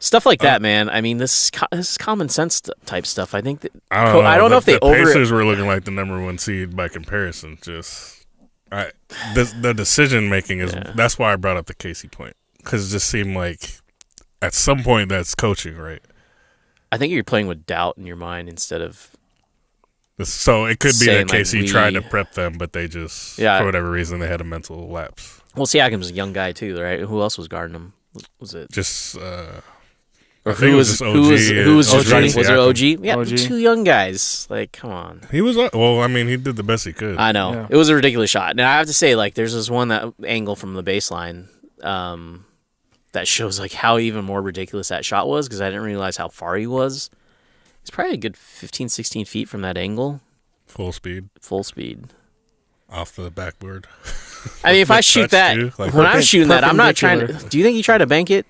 Stuff like that, man. I mean, this is common sense type stuff. I think that I don't know if they Pacers were looking like the number 1 seed by comparison. Just The decision making is that's why I brought up the Casey point, because it just seemed like at some point that's coaching, right? I think you're playing with doubt in your mind instead of. So it could be saying, that Casey tried to prep them, but they just for whatever reason they had a mental lapse. Well, Siakam's a young guy too, right? Who else was guarding him? Was it just? Or who was just running? Was it OG? Yeah, OG. 2 young guys. Like, come on. He was well. I mean, he did the best he could. I know it was a ridiculous shot. Now I have to say, like, there's this one angle from the baseline that shows like how even more ridiculous that shot was, because I didn't realize how far he was. It's probably a good 15, 16 feet from that angle. Full speed. Off the backboard. I mean, if I shoot that, when I'm shooting that, I'm not trying to. Do you think he tried to bank it?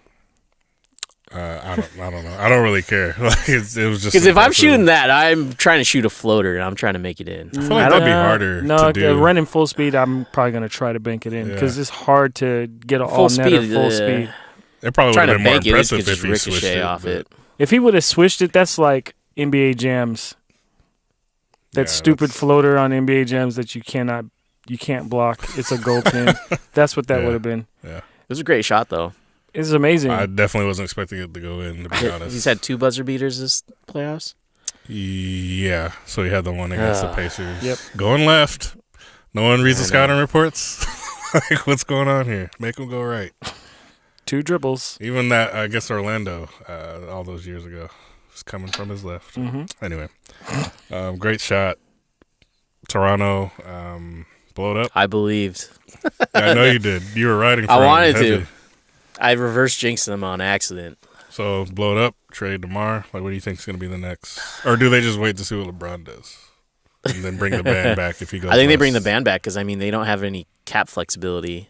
I don't know. I don't really care. Like it was just because if I'm shooting that, I'm trying to shoot a floater and I'm trying to make it in. I feel like that'd be harder. No, to do. Running full speed, I'm probably gonna try to bank it in because it's hard to get all netter full speed. It probably would have been more impressive if he switched it. Off it. If he would have switched it, that's like NBA Jams. That stupid floater on NBA Jams that you can't block. It's a goaltend. That's what that would have been. Yeah, it was a great shot though. It's amazing. I definitely wasn't expecting it to go in, to be honest. He's had 2 buzzer beaters this playoffs? Yeah. So he had the one against the Pacers. Yep. Going left. No one reads the scouting reports. Like, what's going on here? Make him go right. 2 dribbles. Even that, I guess Orlando, all those years ago, was coming from his left. Mm-hmm. Anyway, great shot. Toronto blowed up. I believed. I know you did. You were riding for I wanted heavy. to. I reverse jinxed them on accident. So, blow it up, trade DeMar. Like, what do you think is going to be the next? Or do they just wait to see what LeBron does? And then bring the band back if he goes I think less? they bring the band back because, I mean, they don't have any cap flexibility.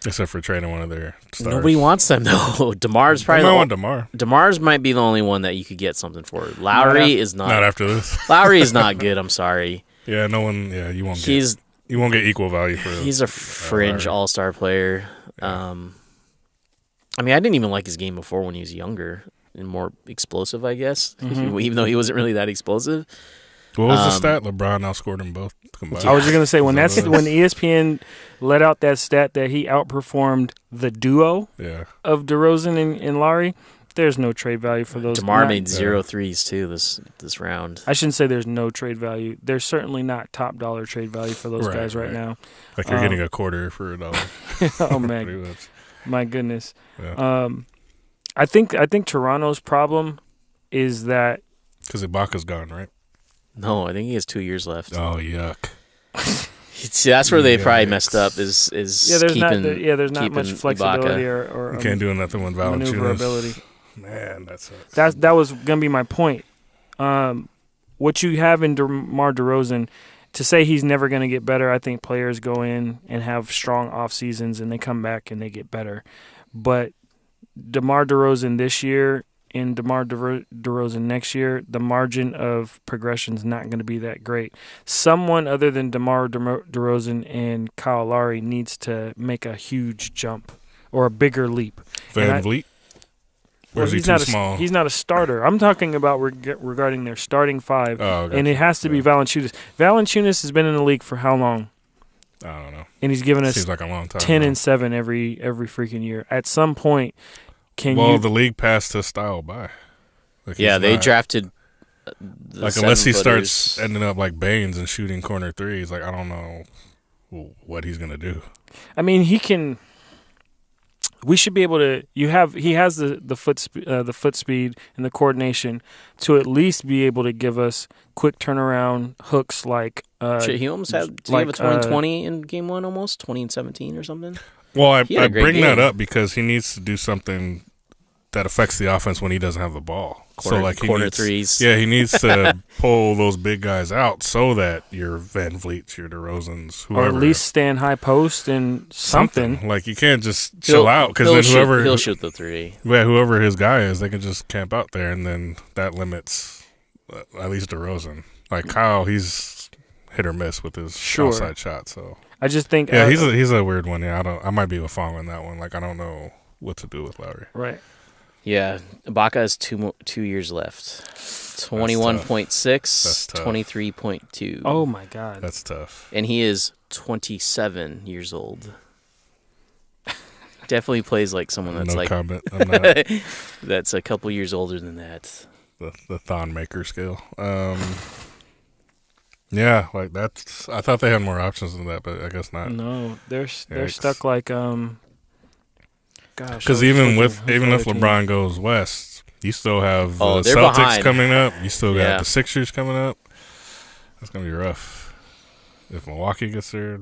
Except for trading one of their stars. Nobody wants them, though. DeMar's probably want DeMar. DeMar's might be the only one that you could get something for. Lowry is not. Not after this. Lowry is not good, I'm sorry. Yeah, no one. Yeah, you won't get equal value for He's a fringe all-star player. Yeah. I mean, I didn't even like his game before when he was younger and more explosive, I guess, even though he wasn't really that explosive. What was the stat? LeBron outscored them both combined. I was just going to say, when ESPN let out that stat that he outperformed the duo of DeRozan and Lowry, there's no trade value for those. DeMar made 0 threes, too, this round. I shouldn't say there's no trade value. There's certainly not top dollar trade value for those guys right now. Like you're getting a quarter for $1. Oh, man. My goodness. Yeah. I think Toronto's problem is that because Ibaka's gone, right? No, I think he has 2 years left. Oh, yuck. See, that's where they probably messed up. Is there's not much flexibility Ibaka. or you can't do nothing with Valanciunas. Maneuverability. Man, that sucks. That was gonna be my point. What you have in DeMar DeRozan. To say he's never going to get better, I think players go in and have strong off seasons and they come back and they get better. But DeMar DeRozan this year and DeMar DeRozan next year, the margin of progression is not going to be that great. Someone other than DeMar DeRozan and Kyle Lowry needs to make a huge jump or a bigger leap. Van Vliet? Or is he too small? He's not a starter. I'm talking about regarding their starting 5, and it has to be Valanciunas. Valanciunas has been in the league for how long? I don't know. And he's given us seems like a long time 10 and 7 every freaking year. At some point, the league passed his style by. Like they drafted. Unless he starts ending up like Baines and shooting corner threes, like I don't know what he's gonna do. I mean, he can. We should be able to. He has the foot speed and the coordination to at least be able to give us quick turnaround hooks like. He almost had. Did he have a 20-20 in game 1 almost 20 and 17 or something? Well, I bring that up because he needs to do something that affects the offense when he doesn't have the ball. Corner threes. Yeah, he needs to pull those big guys out so that your Van Vliets, your DeRozans, whoever. Or at least stand high post and something. Like, you can't just chill out because then he'll shoot the 3. Yeah, whoever his guy is, they can just camp out there, and then that limits at least DeRozan. Like, Kyle, he's hit or miss with his outside shot. So I just think he's a weird one. Yeah, I might be with Fong on that one. Like, I don't know what to do with Lowry. Right. Yeah, Ibaka has 2 years left. 21.6, 23.2. Oh my God, That's tough. And he is 27 years old. Definitely plays like someone that's no comment. I'm not that's a couple years older than that. the Thon Maker scale. Yeah, like that's. I thought they had more options than that, but I guess not. no, they're stuck like Gosh, Because even if LeBron goes west, you still have the they're Celtics behind. coming up. You still got Yeah. the Sixers coming up. That's gonna be rough. If Milwaukee gets there,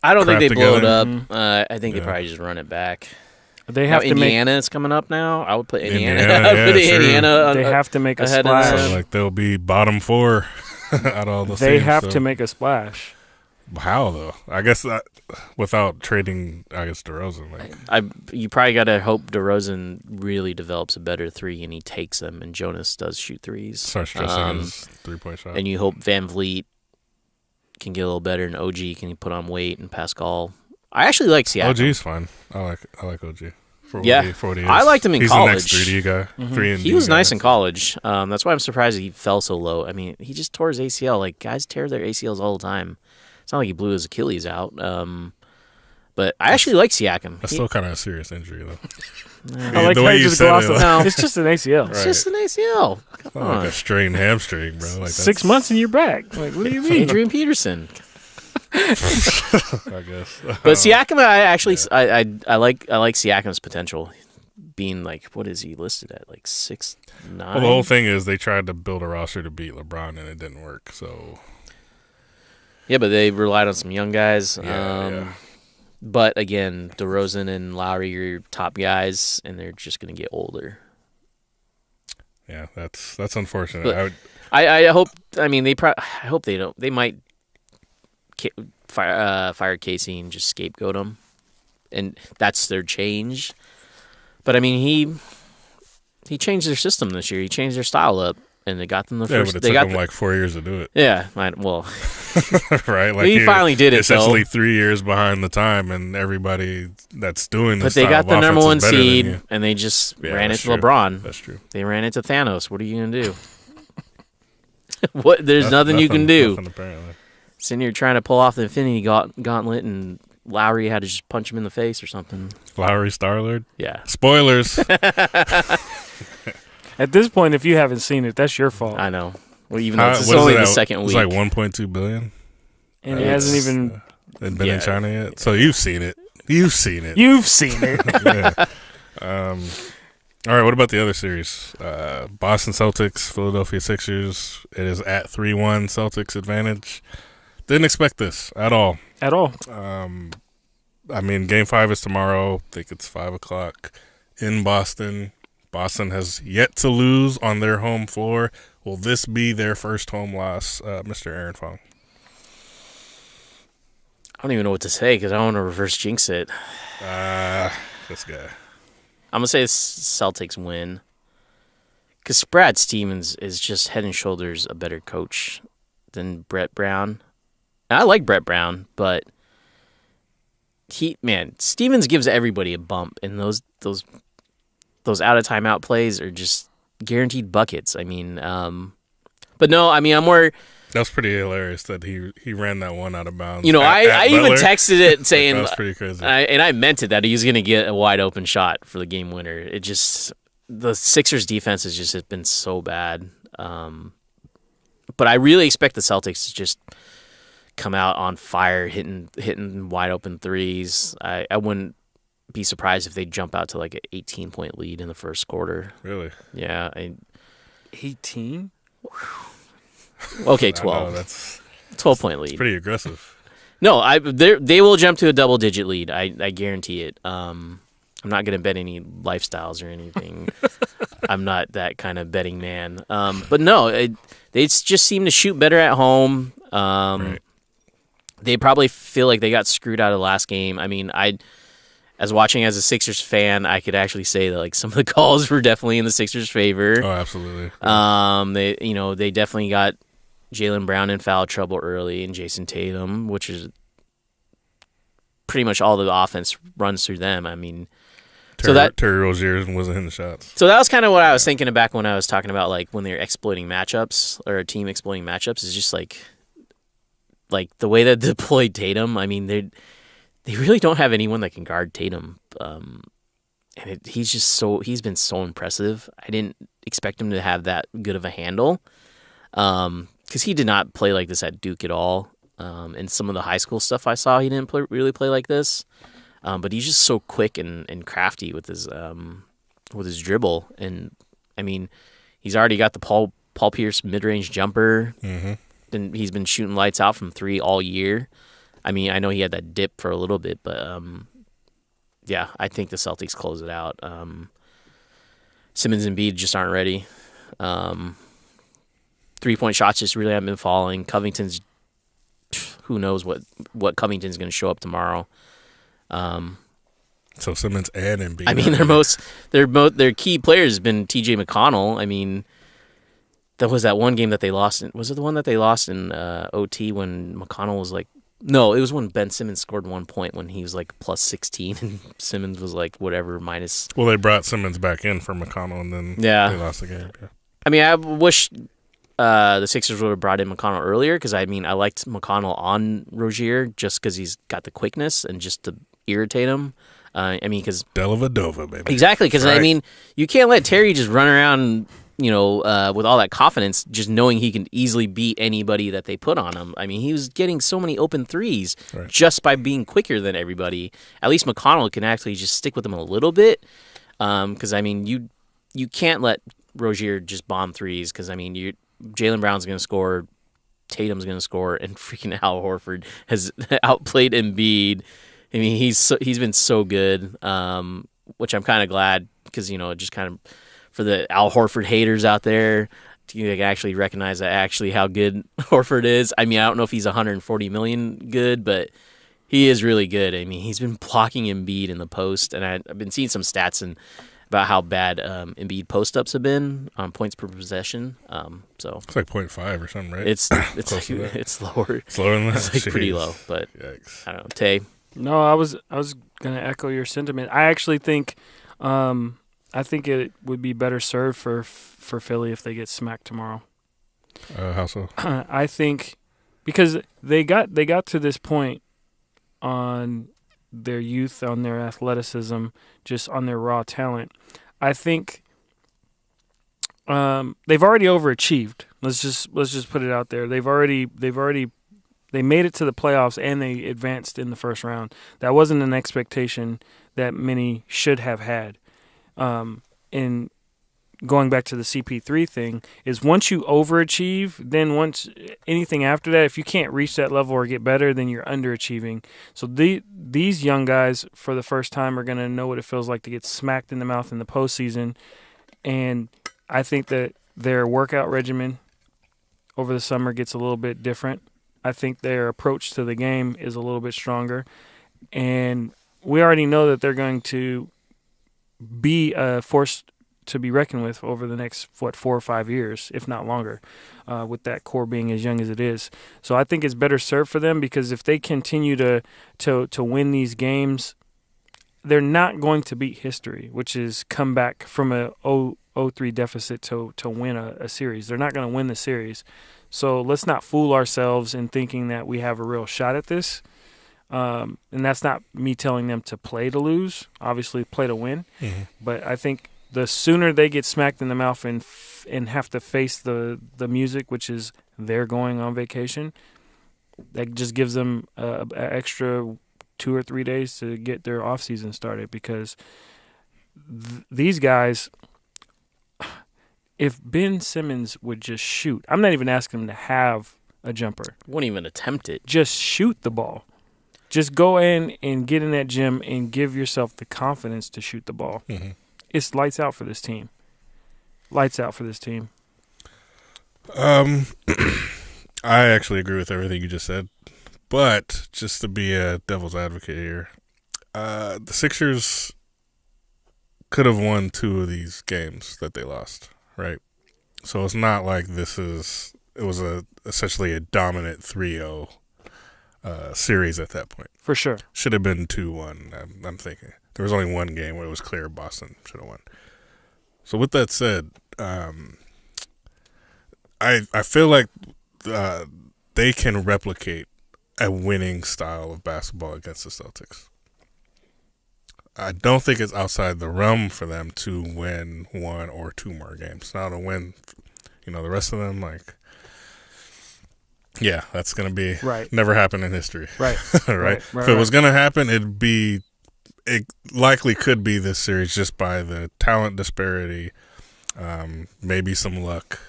I don't think they crap blow it together. up. I think they Yeah. probably just run it back. they have to make Indiana is coming up now. I would put Indiana. Indiana, I would put yeah, true. Indiana. they have to make a ahead of so splash. like they'll be bottom 4 out of all those They teams, have so. to make a splash. How though? I guess without trading, I guess DeRozan. Like, You probably got to hope DeRozan really develops a better three and he takes them, and Jonas does shoot threes. starts stressing his 3-point shot. And you hope Van Vliet can get a little better, and OG can put on weight, and Pascal. I actually like Siakam. OG's fine. I like OG. For Yeah. what he is. I liked him in He's college. the next 3D guy. 3 and He D was guy. nice in college. That's why I'm surprised he fell so low. I mean, he just tore his ACL. Like, guys tear their ACLs all the time. It's not like he blew his Achilles out. But I actually like Siakam. That's still kind of a serious injury though. I like the how way you you just said glossed it, it. like, It's just an ACL. It's just an ACL. Come like on. a strained hamstring, bro. Like that's, 6 months and you're back. Like, what do you mean? Adrian Peterson. I guess. But Siakam, I like Siakam's potential. Being like, what is he listed at? Like 6'9"? Well, the whole thing is they tried to build a roster to beat LeBron and it didn't work. So Yeah, but they relied on some young guys. Yeah. But again, DeRozan and Lowry are your top guys, and they're just going to get older. yeah, that's unfortunate. But I hope. I mean, I hope they don't. They might fire Casey and just scapegoat him, and that's their change. But I mean, he changed their system this year. He changed their style up, and they got them the yeah, first. but it They took got them like 4 years to do it. yeah. Right? Like He finally did it, essentially though. 3 years behind the time, and everybody that's doing this. But they got the style of number one offense is better than seed, you. and they just Yeah, ran that's into true. LeBron. That's true. They ran into Thanos. What are you gonna do? There's nothing you can do. Nothing, apparently. Sitting here trying to pull off the Infinity Gauntlet, and Lowry had to just punch him in the face or something. Lowry Star-Lord. Yeah, Spoilers. At this point, if you haven't seen it, that's your fault. I know. Well, even though it's What is only it the at? second It's week. like 1.2 billion. And it hasn't even. It's been Yeah. in China yet, so you've seen it. You've seen it. You've seen it. Yeah. All right. What about the other series? Boston Celtics, Philadelphia Sixers. It is at 3-1 Celtics advantage. Didn't expect this at all. At all. I mean, Game 5 is tomorrow. I think it's 5:00 in Boston. Boston has yet to lose on their home floor. Will this be their first home loss, Mr. Aaron Fong? I don't even know what to say because I don't want to reverse jinx it. This guy. I'm gonna say Celtics win because Brad Stevens is just head and shoulders a better coach than Brett Brown. And I like Brett Brown, but Stevens gives everybody a bump, and those out of timeout plays are just guaranteed buckets. I mean, but no, I mean I'm more. That was pretty hilarious that he ran that one out of bounds. You know, I even Butler. texted it saying, That was pretty crazy. and I meant it that he was going to get a wide open shot for the game winner. It just the Sixers defense has just been so bad. But I really expect the Celtics to just come out on fire, hitting wide open threes. I wouldn't be surprised if they jump out to like an 18-point lead in the first quarter. Really? Yeah. 18? Okay, I know, 12. that's 12-point lead. pretty aggressive. No, they will jump to a double-digit lead. I guarantee it. I'm not going to bet any lifestyles or anything. I'm not that kind of betting man. But no, they just seem to shoot better at home. Right. They probably feel like they got screwed out of the last game. I mean, as watching as a Sixers fan, I could actually say that like some of the calls were definitely in the Sixers' favor. Oh, absolutely. They definitely got Jaylen Brown in foul trouble early, and Jason Tatum, which is pretty much all the offense runs through them. I mean, Terry Rozier wasn't hitting the shots. So that was kind of what I was thinking back when I was talking about like when they're exploiting matchups or a team exploiting matchups is just like the way that deployed Tatum. I mean, they really don't have anyone that can guard Tatum. He's been so impressive. I didn't expect him to have that good of a handle because he did not play like this at Duke at all. And some of the high school stuff I saw, he didn't really play like this. But he's just so quick and crafty with his dribble. And I mean, he's already got the Paul Pierce mid-range jumper. Mm-hmm. And he's been shooting lights out from 3 all year. I mean, I know he had that dip for a little bit, but yeah, I think the Celtics close it out. Simmons and Embiid just aren't ready. 3-point shots just really haven't been falling. Covington's, who knows what Covington's going to show up tomorrow. So Simmons and Embiid. I mean, their key players have been T.J. McConnell. I mean, that was that one game that they lost. Was it the one that they lost in OT when McConnell was like? No, it was when Ben Simmons scored 1 point when he was like plus 16 and Simmons was like whatever minus. Well, they brought Simmons back in for McConnell and then they lost the game. Yeah. I mean, I wish the Sixers would have brought in McConnell earlier because I mean I liked McConnell on Rozier just because he's got the quickness and just to irritate him. I mean, because Dellavedova, baby. Exactly, because right. I mean, you can't let Terry just run around, with all that confidence, just knowing he can easily beat anybody that they put on him. I mean, he was getting so many open threes just by being quicker than everybody. At least McConnell can actually just stick with him a little bit, because I mean, you can't let Rozier just bomb threes, because I mean, Jaylen Brown's going to score, Tatum's going to score, and freaking Al Horford has outplayed Embiid. I mean, he's been so good, which I'm kind of glad because just kind of for the Al Horford haters out there, you can actually recognize how good Horford is. I mean, I don't know if he's 140 million good, but he is really good. I mean, he's been blocking Embiid in the post, and I've been seeing some stats about how bad Embiid post-ups have been on points per possession. So it's like 0.5 or something, right? It's lower. It's lower than that. It's like pretty low, but yikes. I don't know. Tay. No, I was going to echo your sentiment. I actually think it would be better served for Philly if they get smacked tomorrow. How so? I think because they got to this point on their youth, on their athleticism, just on their raw talent. I think they've already overachieved. Let's just put it out there. They made it to the playoffs and they advanced in the first round. That wasn't an expectation that many should have had. And going back to the CP3 thing, is once you overachieve, then once anything after that, if you can't reach that level or get better, then you're underachieving. So these young guys, for the first time, are going to know what it feels like to get smacked in the mouth in the postseason. And I think that their workout regimen over the summer gets a little bit different. I think their approach to the game is a little bit stronger. And we already know that they're going to be forced to be reckoned with over the next, 4 or 5 years, if not longer, with that core being as young as it is. So I think it's better served for them because if they continue to win these games, they're not going to beat history, which is come back from a 0-3 deficit to win a series. They're not going to win the series. So let's not fool ourselves in thinking that we have a real shot at this. And that's not me telling them to play to lose, obviously play to win. Mm-hmm. But I think the sooner they get smacked in the mouth and have to face the music, which is they're going on vacation, that just gives them an extra 2 or 3 days to get their offseason started because these guys – if Ben Simmons would just shoot, I'm not even asking him to have a jumper. Won't even attempt it. Just shoot the ball. Just go in and get in that gym and give yourself the confidence to shoot the ball. Mm-hmm. It's lights out for this team. Lights out for this team. I actually agree with everything you just said. But just to be a devil's advocate here, the Sixers could have won 2 of these games that they lost. Right, so it's not like it was essentially a dominant 3-0 series at that point. For sure. Should have been 2-1, I'm thinking. There was only one game where it was clear Boston should have won. So with that said, I feel like they can replicate a winning style of basketball against the Celtics. I don't think it's outside the realm for them to win 1 or 2 more games. Now to win, the rest of them, that's going to be never happen in history. Right. right? If it was going to happen, it likely could be this series just by the talent disparity, maybe some luck.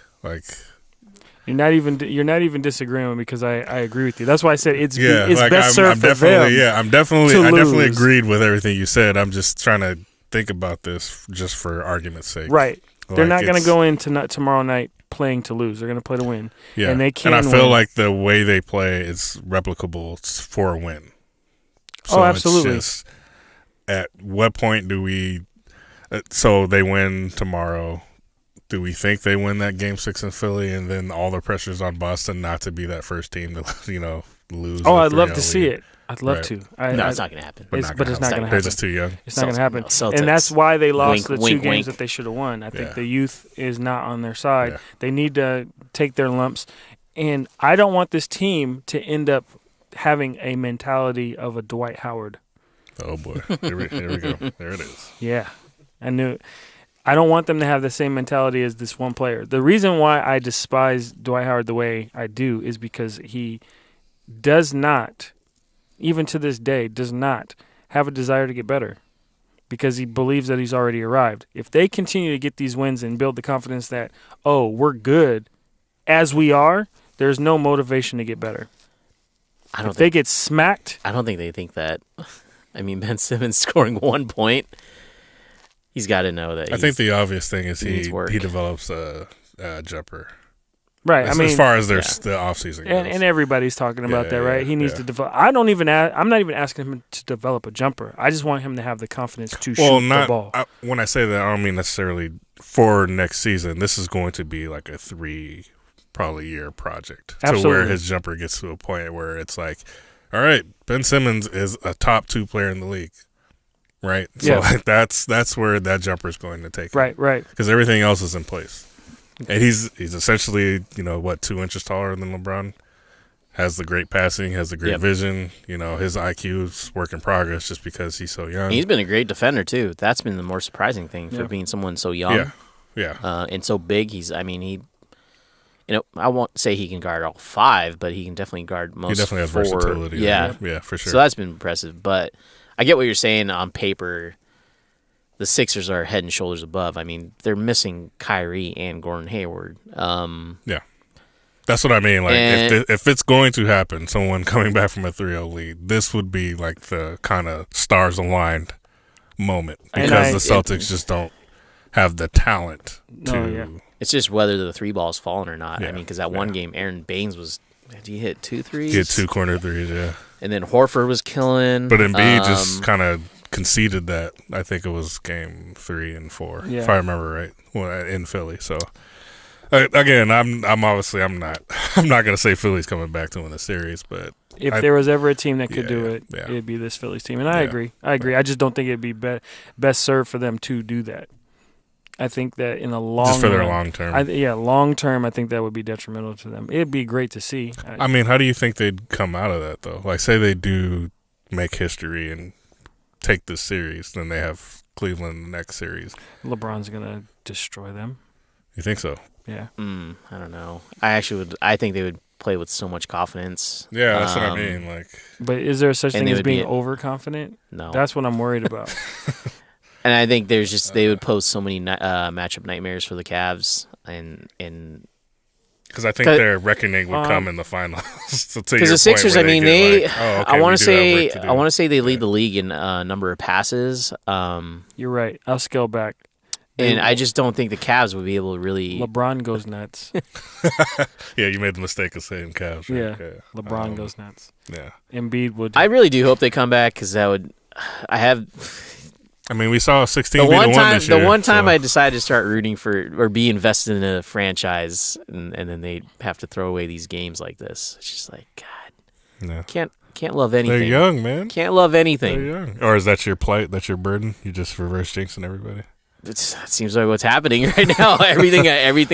You're not even disagreeing with me because I agree with you. That's why I said it's best served for them. Yeah, I definitely agreed with everything you said. I'm just trying to think about this just for argument's sake. Right. They're not going to go in tomorrow night playing to lose. They're going to play to win. Yeah. And they can. And I feel like the way they play is replicable for a win. So absolutely. It's just, at what point do we? So they win tomorrow. Do we think they win that Game 6 in Philly, and then all the pressure's on Boston not to be that first team to lose? Oh, I'd love to see it. I'd love to. No, it's not going to happen. But it's not going to happen. They're just too young. It's not going to happen. Celtics. And that's why they lost the 2 wink, games wink. that they should have won. I think the youth is not on their side. Yeah. They need to take their lumps. And I don't want this team to end up having a mentality of a Dwight Howard. Oh, boy. Here we go. There it is. Yeah. I knew it. I don't want them to have the same mentality as this one player. The reason why I despise Dwight Howard the way I do is because he does not, even to this day, does not have a desire to get better because he believes that he's already arrived. If they continue to get these wins and build the confidence that, we're good as we are, there's no motivation to get better. If they get smacked. I don't think they think that. I mean, Ben Simmons scoring 1 point. He's got to know that. I think the obvious thing is he develops a jumper. Right. As far as the offseason goes. And everybody's talking about that, right? He needs to develop. I'm not even asking him to develop a jumper. I just want him to have the confidence to shoot the ball. When I say that, I don't mean necessarily for next season. This is going to be like a 3 probably year project. Absolutely. To where his jumper gets to a point where it's like, all right, Ben Simmons is a top 2 player in the league. Right? So that's where that jumper is going to take him. Right. Because everything else is in place. And he's essentially, 2 inches taller than LeBron. Has the great passing, has the great vision. His IQ is work in progress just because he's so young. He's been a great defender, too. That's been the more surprising thing for being someone so young. Yeah. And so big. I won't say he can guard all 5, but he can definitely guard most 4. He definitely has versatility. Yeah, for sure. So that's been impressive. But I get what you're saying on paper. The Sixers are head and shoulders above. I mean, they're missing Kyrie and Gordon Hayward. Yeah. That's what I mean. Like, if it's going to happen, someone coming back from a 3-0 lead, this would be like the kind of stars aligned moment because the Celtics just don't have the talent to. It's just whether the 3 ball's falling or not. Yeah, I mean, because that one game, Aaron Baines did he hit 2 threes? He hit 2 corner threes, yeah. And then Horford was killing. But Embiid just kind of conceded that. I think it was game 3 and 4, if I remember right, in Philly. So again, I'm obviously I'm not going to say Philly's coming back to win the series, but if there was ever a team that could do it, it'd be this Phillies team. And I agree. I just don't think it'd be best served for them to do that. I think that in the long just for their run, long term. Long term, I think that would be detrimental to them. It'd be great to see. I mean, how do you think they'd come out of that, though? Like, say they do make history and take this series, then they have Cleveland in the next series. LeBron's going to destroy them. You think so? Yeah. I don't know. I think they would play with so much confidence. Yeah, that's what I mean. But is there such thing as being overconfident? No. That's what I'm worried about. And I think they would pose so many matchup nightmares for the Cavs, and because I think their reckoning would come in the finals. Because the Sixers, I mean, I want to say they lead the league in number of passes. You're right. I'll scale back. And I just don't think the Cavs would be able to really. LeBron goes nuts. Yeah, you made the mistake of saying Cavs. Right? Yeah, LeBron goes nuts. Yeah, Embiid would. I really do hope they come back because that would. I mean, we saw 16 be the one this year. The one time I decided to start rooting for or be invested in a franchise, and then they have to throw away these games like this. It's just like, God. Yeah. Can't love anything. They're young, man. Can't love anything. They're young. Or is that your plight? That's your burden? You just reverse jinxing everybody? It seems like what's happening right now. everything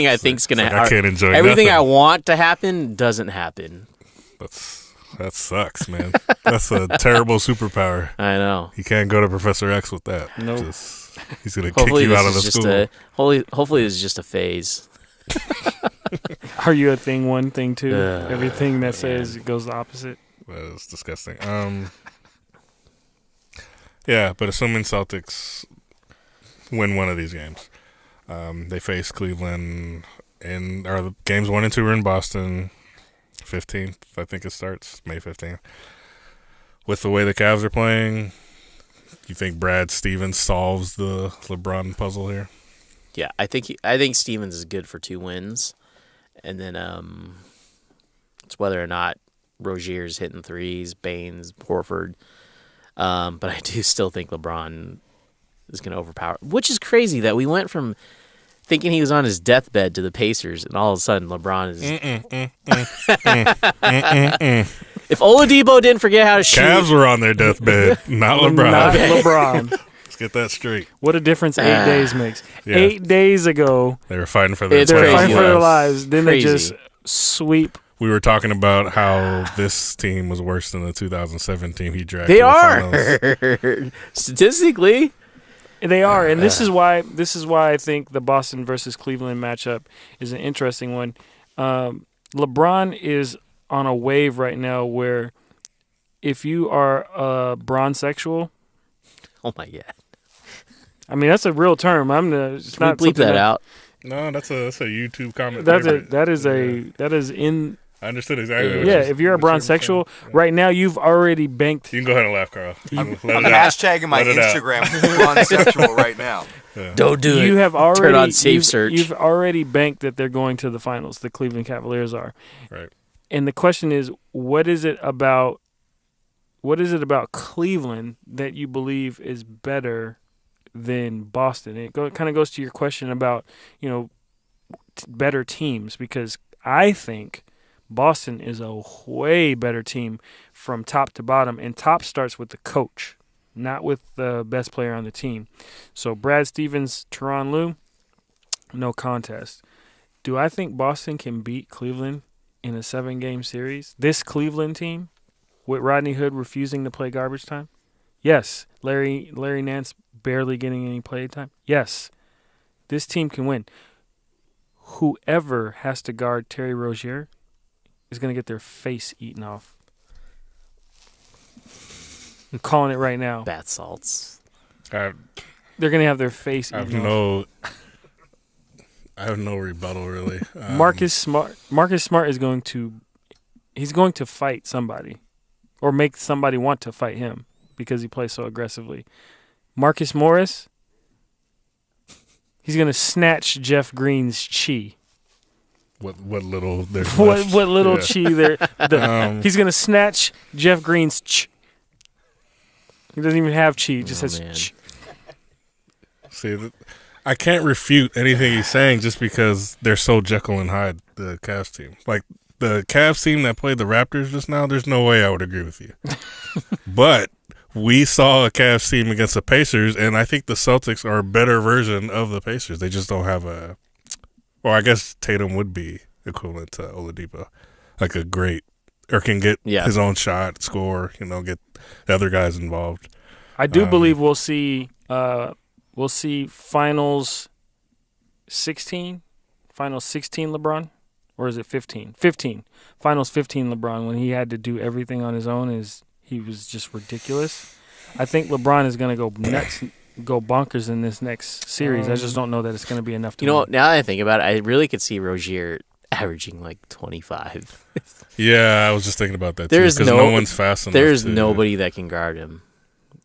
I think's gonna happen. I can't enjoy everything nothing. I want to happen doesn't happen. That sucks, man. That's a terrible superpower. I know. You can't go to Professor X with that. Nope. He's gonna kick you out of the school. Hopefully, this is just a phase. Are you a thing one, thing two? Everything that says it goes the opposite. That is disgusting. Yeah, but assuming Celtics win one of these games, they face Cleveland, and the games 1 and 2 are in Boston. 15th, I think it starts May 15th. With the way the Cavs are playing, you think Brad Stevens solves the LeBron puzzle here? Yeah, I think Stevens is good for 2 wins, and then it's whether or not Rozier's hitting threes, Baines, Horford. But I do still think LeBron is going to overpower, which is crazy that we went from thinking he was on his deathbed to the Pacers, and all of a sudden LeBron is. If Oladipo didn't forget how to shoot, Cavs were on their deathbed, not LeBron. Not LeBron. Let's get that straight. What a difference 8 days makes. Yeah. 8 days ago, They were fighting for their It's they were crazy. fighting for their lives. lives. Then Crazy. they just sweep. We were talking about how this team was worse than the 2007 team he dragged. they to the finals. are statistically. They are, and this is why I think the Boston versus Cleveland matchup is an interesting one. LeBron is on a wave right now where if you are a bronsexual, Oh my god! I mean that's a real term. It's Can we not bleep something that out? No, that's a YouTube comment. That is in. I understood exactly. What Yeah, you- if you're a what you were bronsexual, saying. right now you've already banked. You can go ahead and laugh, Carl. I'm Let it out. hashtagging my Let it out. Instagram LeBron right now. Yeah. Don't do You it. have already Turn on safe you've- search. You've already banked that they're going to the finals. The Cleveland Cavaliers are. Right. And the question is, what is it about Cleveland that you believe is better than Boston? It kind of goes to your question about, better teams, because I think Boston is a way better team from top to bottom, and top starts with the coach, not with the best player on the team. So Brad Stevens, Tyronn Lue, no contest. Do I think Boston can beat Cleveland in a 7-game series? This Cleveland team, with Rodney Hood refusing to play garbage time? Yes. Larry Nance barely getting any play time? Yes. This team can win. Whoever has to guard Terry Rozier is going to get their face eaten off. I'm calling it right now. Bath salts. They're going to have their face I have eaten off. no rebuttal really. Marcus Smart is going to fight somebody or make somebody want to fight him because he plays so aggressively. Marcus Morris, he's going to snatch Jeff Green's chi. What little there's What left. little Yeah. chi there? He's going to snatch Jeff Green's ch. He doesn't even have chi. He just has man. ch. See, I can't refute anything he's saying just because they're so Jekyll and Hyde, the Cavs team. Like the Cavs team that played the Raptors just now, there's no way I would agree with you. But we saw a Cavs team against the Pacers, and I think the Celtics are a better version of the Pacers. They just don't have well, I guess Tatum would be equivalent to Oladipo, like a great, or can get his own shot, score, get the other guys involved. I do believe we'll see finals 16 LeBron, or is it 15? 15. Finals 15 LeBron, when he had to do everything on his own, he was just ridiculous. I think LeBron is going to go nuts, go bonkers in this next series. I just don't know that it's going to be enough to win. Now that I think about it, I really could see Rozier averaging like 25. Yeah, I was just thinking about that There's too, because no one's fast enough. There's nobody that can guard him.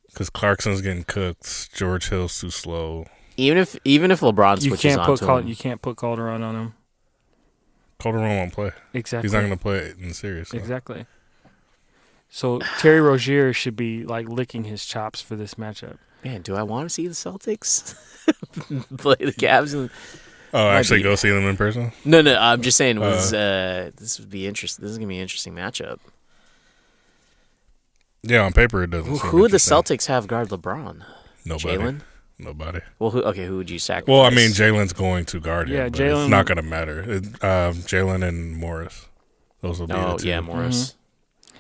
Because Clarkson's getting cooked. George Hill's too slow. Even if LeBron switches onto him. You can't put Calderon on him. Calderon won't play. Exactly. He's not going to play in the series. So. Exactly. So Terry Rozier should be like licking his chops for this matchup. Man, do I want to see the Celtics play the Cavs? Actually go see them in person? No. I'm just saying this would be interesting. This is gonna be an interesting matchup. Yeah, on paper it doesn't. Who would the Celtics have guard LeBron? Nobody. Jalen? Nobody. Well, who would you sacrifice? Well, I mean, Jalen's going to guard him. Yeah, but Jalen. It's not going to matter. Jalen and Morris. Those will be the two. Yeah, Morris.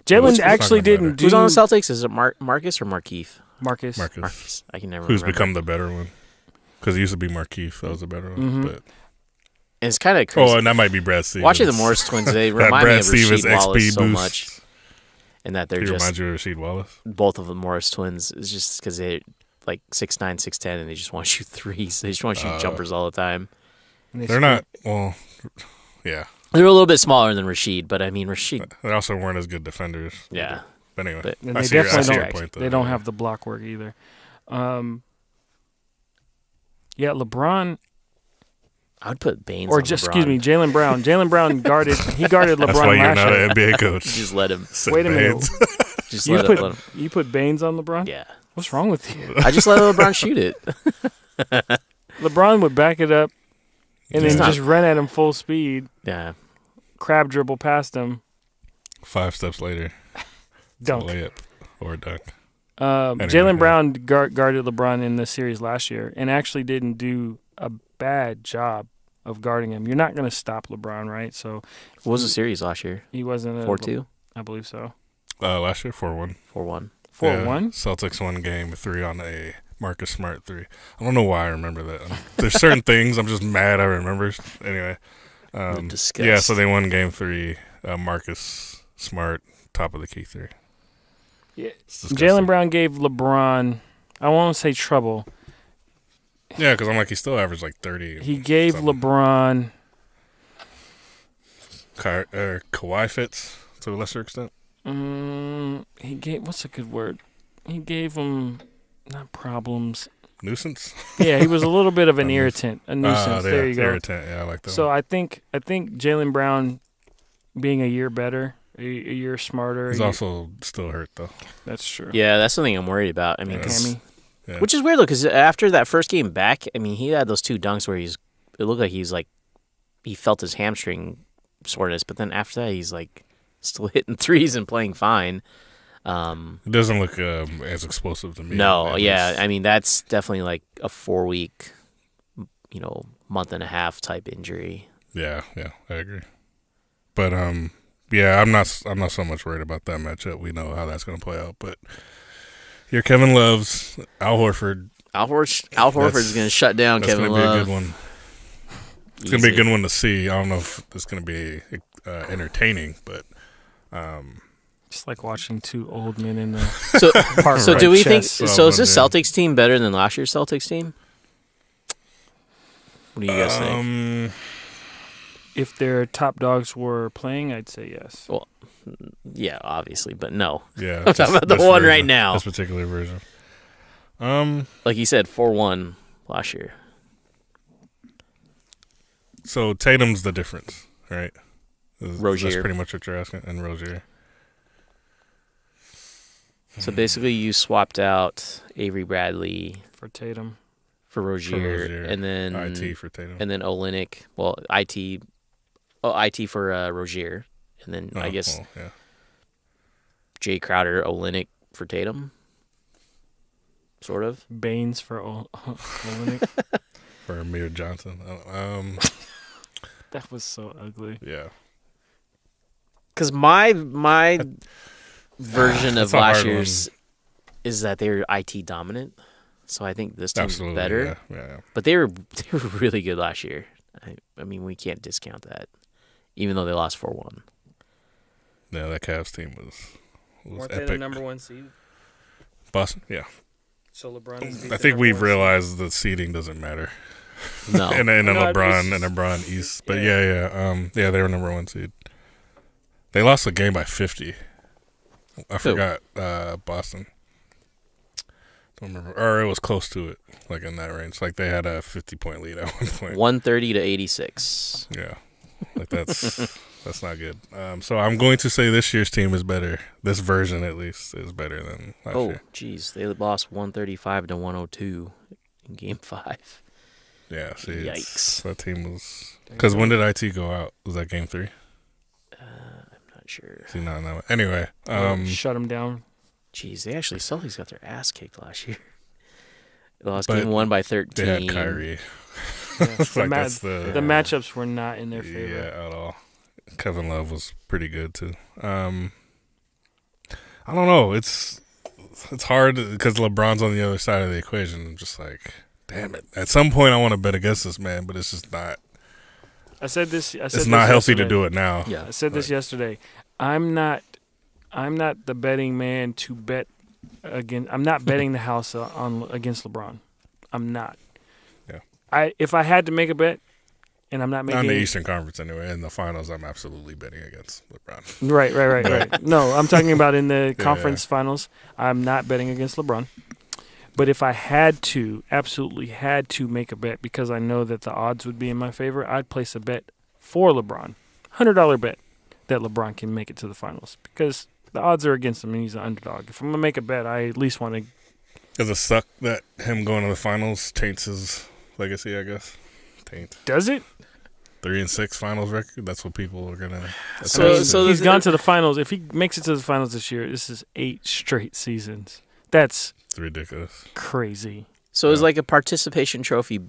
Jalen actually didn't do. Who's on the Celtics? Is it Marcus or Markeith? Marcus. Marcus. I can never Who's remember. become the better one? Because it used to be Markeith. That was the better one. Mm-hmm. But And it's kind of crazy. and that might be Brad Stevens. Watching the Morris twins, they That remind me Brad of Stevens Rasheed Wallace XP so boost. much. And that they're He just reminds you of Rasheed Wallace. both of the Morris twins is just because they're like 6'9", 6'10", and they just want to shoot threes. They just want to shoot jumpers all the time. They're not. Well, yeah. They're a little bit smaller than Rasheed, but I mean Rasheed. They also weren't as good defenders. Yeah. But anyway, But- And I they see your definitely point, though. They don't have the block work either. Yeah, LeBron I would put Baines or on just LeBron. excuse me, Jalen Brown. Jalen Brown guarded LeBron That's why you're last not year. an NBA coach. Just let him. Wait a minute. Just You let put him. you put Baines on LeBron? Yeah. What's wrong with you? I just let LeBron shoot it. LeBron would back it up and then Yeah. just run at him full speed, Yeah. crab dribble past him, 5 steps later, dunk. layup or dunk. Jalen Anyway, Brown guarded LeBron in the series last year and actually didn't do a bad job of guarding him. You're not going to stop LeBron, right? So What was the series last year? he wasn't 4-2? I believe so. Last year, 4-1. 4-1. 4-1? Celtics won game 3 on a Marcus Smart 3. I don't know why I remember that. There's certain things I'm just mad I remember. Anyway. Disgust. Yeah, so they won game 3. Marcus Smart, top of the key 3. Yeah. It's disgusting. Jalen Brown gave LeBron, I won't say trouble. Yeah, because I'm like, he still averaged like 30. He gave something. LeBron, Kawhi fits to a lesser extent. what's a good word? He gave him, not problems. Nuisance? Yeah, he was a little bit of an A irritant, a nuisance. Yeah, There you go. Irritant. Yeah, I like that. So one. I think Jalen Brown being a year better, a year smarter. He's also still hurt, though. That's true. Yeah, that's something I'm worried about. I mean, Yeah. 'cause- Hammy. Yeah. which is weird though, because after that first game back, I mean, he had those 2 dunks where it looked like he felt his hamstring soreness, but then after that, he's like still hitting threes and playing fine. It doesn't look as explosive to me. No, as- yeah, I mean that's definitely like a 4-week, month and a half type injury. Yeah, I agree. But yeah, I'm not so much worried about that matchup. We know how that's going to play out. But here, Kevin Love's Al Horford. Al Horford is going to shut down That's Kevin going to be Love. a good one. It's going to be a good one to see. I don't know if it's going to be entertaining, but It's like watching 2 old men in the So, park. so ride do we think? chess. So is this man. Celtics team better than last year's Celtics team? What do you guys think? If their top dogs were playing, I'd say yes. Well, yeah, obviously, but no. yeah. I'm talking about the this one version, right now. This particular version. Like you said, 4-1 last year. So Tatum's the difference, right? That's Rozier. pretty much what you're asking. And Rozier. So basically, you swapped out Avery Bradley For Tatum. for Rozier, Rozier. and then IT for Tatum. and then Olynyk. Well, IT for Rozier, and then I guess well, yeah. Jay Crowder, Olynyk for Tatum. Sort of. Baines for Olynyk. For Amir Johnson. That was so ugly. Yeah. Because my version of That's a last hard year's is that they were IT dominant. So I think this team's Absolutely. better. Yeah. But they were really good last year. I mean, we can't discount that, even though they lost 4-1. Yeah, that Cavs team was Weren't epic. they the number 1 seed? Boston, yeah. So LeBron. I think we've realized the seeding doesn't matter. No. and then No, LeBron it's- and LeBron East. But yeah. yeah, they were number 1 seed. They lost the game by 50. I forgot Boston. Don't remember. Or it was close to it, like in that range. Like they had a 50-point lead at one point. 130 to 86. Yeah. Like that's not good. So I'm going to say this year's team is better. This version, at least, is better than last Oh, year. jeez. They lost 135 to 102 in Game 5. Yeah, see. Yikes. That team was... Because when did IT go out? Was that game 3? I'm not sure. See, not in that one. Anyway. Shut him down. Jeez, they actually Celtics got their ass kicked last year. They lost But game 1 by 13. They had Kyrie. The, that's the matchups were not in their favor. Yeah, at all. Kevin Love was pretty good too. I don't know. It's hard because LeBron's on the other side of the equation. I'm just like, damn it. At some point, I want to bet against this man, but it's just not. It's not healthy yesterday. to do it now. Yeah, I said this yesterday. I'm not the betting man to bet again. I'm not betting the house against LeBron. I'm not. Yeah. If I had to make a bet, and I'm not making Not in the Eastern Conference anyway. In the finals, I'm absolutely betting against LeBron. Right. No, I'm talking about in the conference finals. I'm not betting against LeBron. But if I absolutely had to make a bet because I know that the odds would be in my favor, I'd place a bet for LeBron. $100 bet that LeBron can make it to the finals because the odds are against him and he's an underdog. If I'm going to make a bet, I at least want to. Does it suck that him going to the finals taints his legacy, I guess? Does it? 3-6 finals record. That's what people are gonna. So he's gone to the finals. If he makes it to the finals this year, this is 8 straight seasons. That's it's ridiculous. Crazy. So is like a participation trophy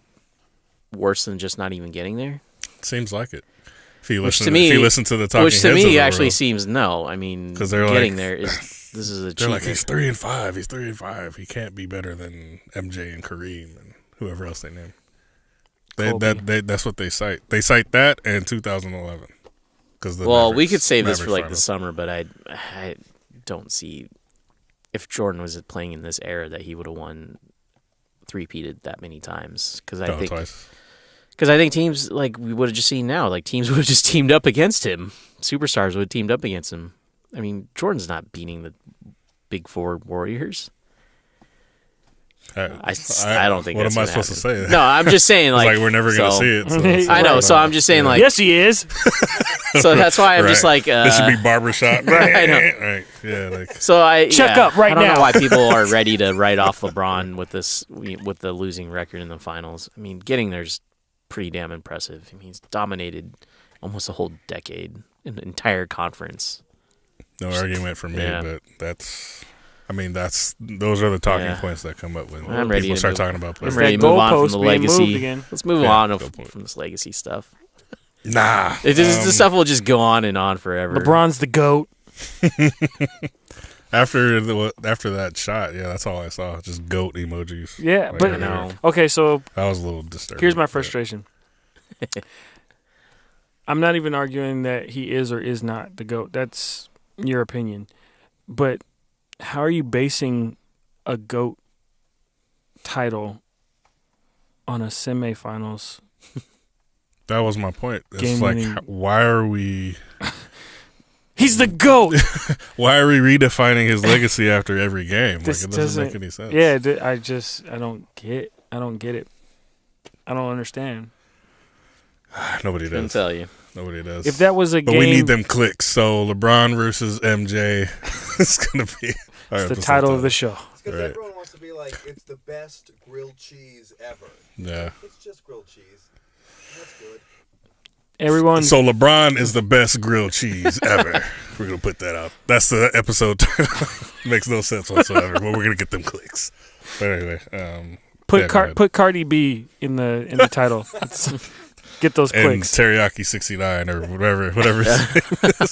worse than just not even getting there? Seems like it. If you Which listen to the talking which to heads of me the actually world. seems no. I mean, Because they're getting like, there is this is a they're like achievement. he's 3-5. He's 3-5. He can't be better than MJ and Kareem and whoever else they name. That's what they cite. They cite that and 2011. Well, we could save this for like the finals. summer, but I don't see if Jordan was playing in this era that he would have won three-peated that many times. Because I think teams like we would have just seen now, like teams would have just teamed up against him. Superstars would have teamed up against him. I mean, Jordan's not beating the Big Four Warriors. I don't think. What that's am I gonna supposed to happen. say? No, I'm just saying It's like we're never gonna see it. So it's I know, like, so I'm just saying like Yes, he is. so that's why I'm just like this should be barbershop. Right, I know. Right. Yeah. Like so I Check up right I don't now. know why people are ready to write off LeBron with the losing record in the finals. I mean, getting there's pretty damn impressive. I mean, he's dominated almost a whole decade, an entire conference. no argument from me, Yeah. but those are the talking Yeah. points that come up when I'm ready people to start move. talking about I'm players. ready to move on from goalpost the being moved legacy. again. Let's move Yeah, on go point. from this legacy stuff. Nah. This stuff will just go on and on forever. LeBron's the GOAT. After that shot, yeah, that's all I saw. Just goat emojis. Yeah, Like, but I know. okay, so that was a little disturbing. here's my but- frustration. I'm not even arguing that he is or is not the GOAT. That's your opinion. But how are you basing a GOAT title on a semifinals? That was my point. It's Game like, winning. why are we He's the GOAT. redefining his legacy after every game? Like, This it doesn't make any sense. Yeah, I don't get it. I don't understand. Nobody Couldn't does. tell you. Nobody does. If that was a but game, we need them clicks. So LeBron versus MJ is gonna be it's the title of the show. Because Right. everyone wants to be like, it's the best grilled cheese ever. Yeah. It's just grilled cheese. That's good. Everyone, So LeBron is the best grilled cheese ever. We're gonna put that out. That's the episode title. Makes no sense whatsoever. But we're gonna get them clicks. But anyway, put go ahead. put Cardi B in the title. Get those and clicks. Teriyaki 69 or whatever.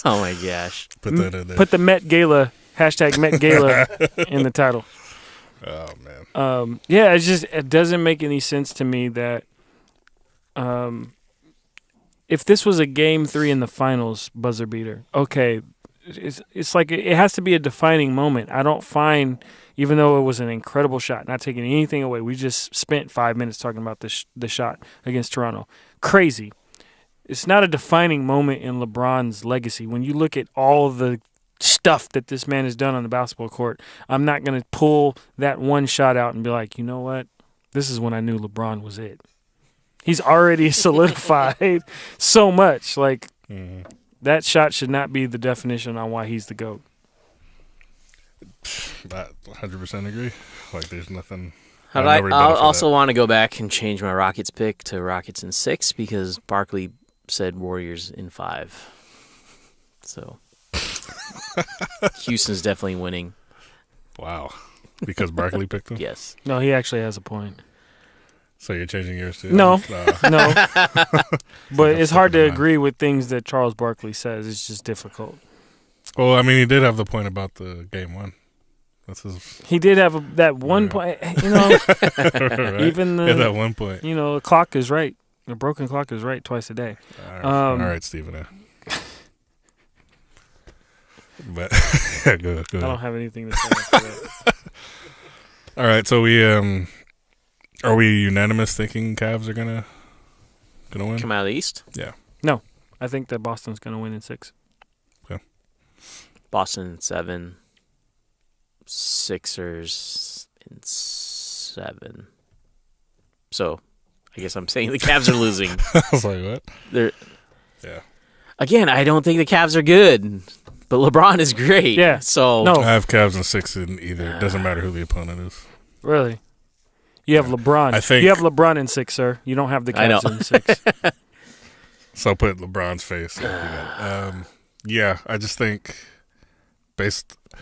Oh my gosh. Put that in there. Put the Met Gala hashtag Met Gala in the title. Oh man. Yeah, it doesn't make any sense to me that if this was a game 3 in the finals buzzer beater, okay, it's like it has to be a defining moment. I don't find, even though it was an incredible shot, not taking anything away, we just spent 5 minutes talking about the shot against Toronto. Crazy. It's not a defining moment in LeBron's legacy. When you look at all of the stuff that this man has done on the basketball court, I'm not going to pull that one shot out and be like, you know what? This is when I knew LeBron was it. He's already solidified so much. Like, that shot should not be the definition on why he's the GOAT. I 100% agree. Like, there's nothing. I also want to go back and change my Rockets pick to Rockets in 6 because Barkley said Warriors in 5. So Houston's definitely winning. Wow. Because Barkley picked him? Yes. No, he actually has a point. So you're changing yours too? No. No. But it's hard to Mine. agree with things that Charles Barkley says. It's just difficult. Well, I mean, he did have the point about the game one. That's his. He did have that one point. Right. Even He had that one point. the clock is right. The broken clock is right twice a day. All right, Stephen. But go ahead. I don't have anything to say after that. All right, so we are we unanimous thinking Cavs are gonna win? Come out of the East? Yeah. No, I think that Boston's going to win in 6. Boston in 7. Sixers in 7. So, I guess I'm saying the Cavs are losing. I was like, what? Yeah. Again, I don't think the Cavs are good, but LeBron is great. Yeah. So No. I have Cavs in 6 in either. It doesn't matter who the opponent is. Really? You have LeBron. I think- you have LeBron in 6, sir. You don't have the I know. Cavs in 6. So I'll put LeBron's face. Yeah, I just think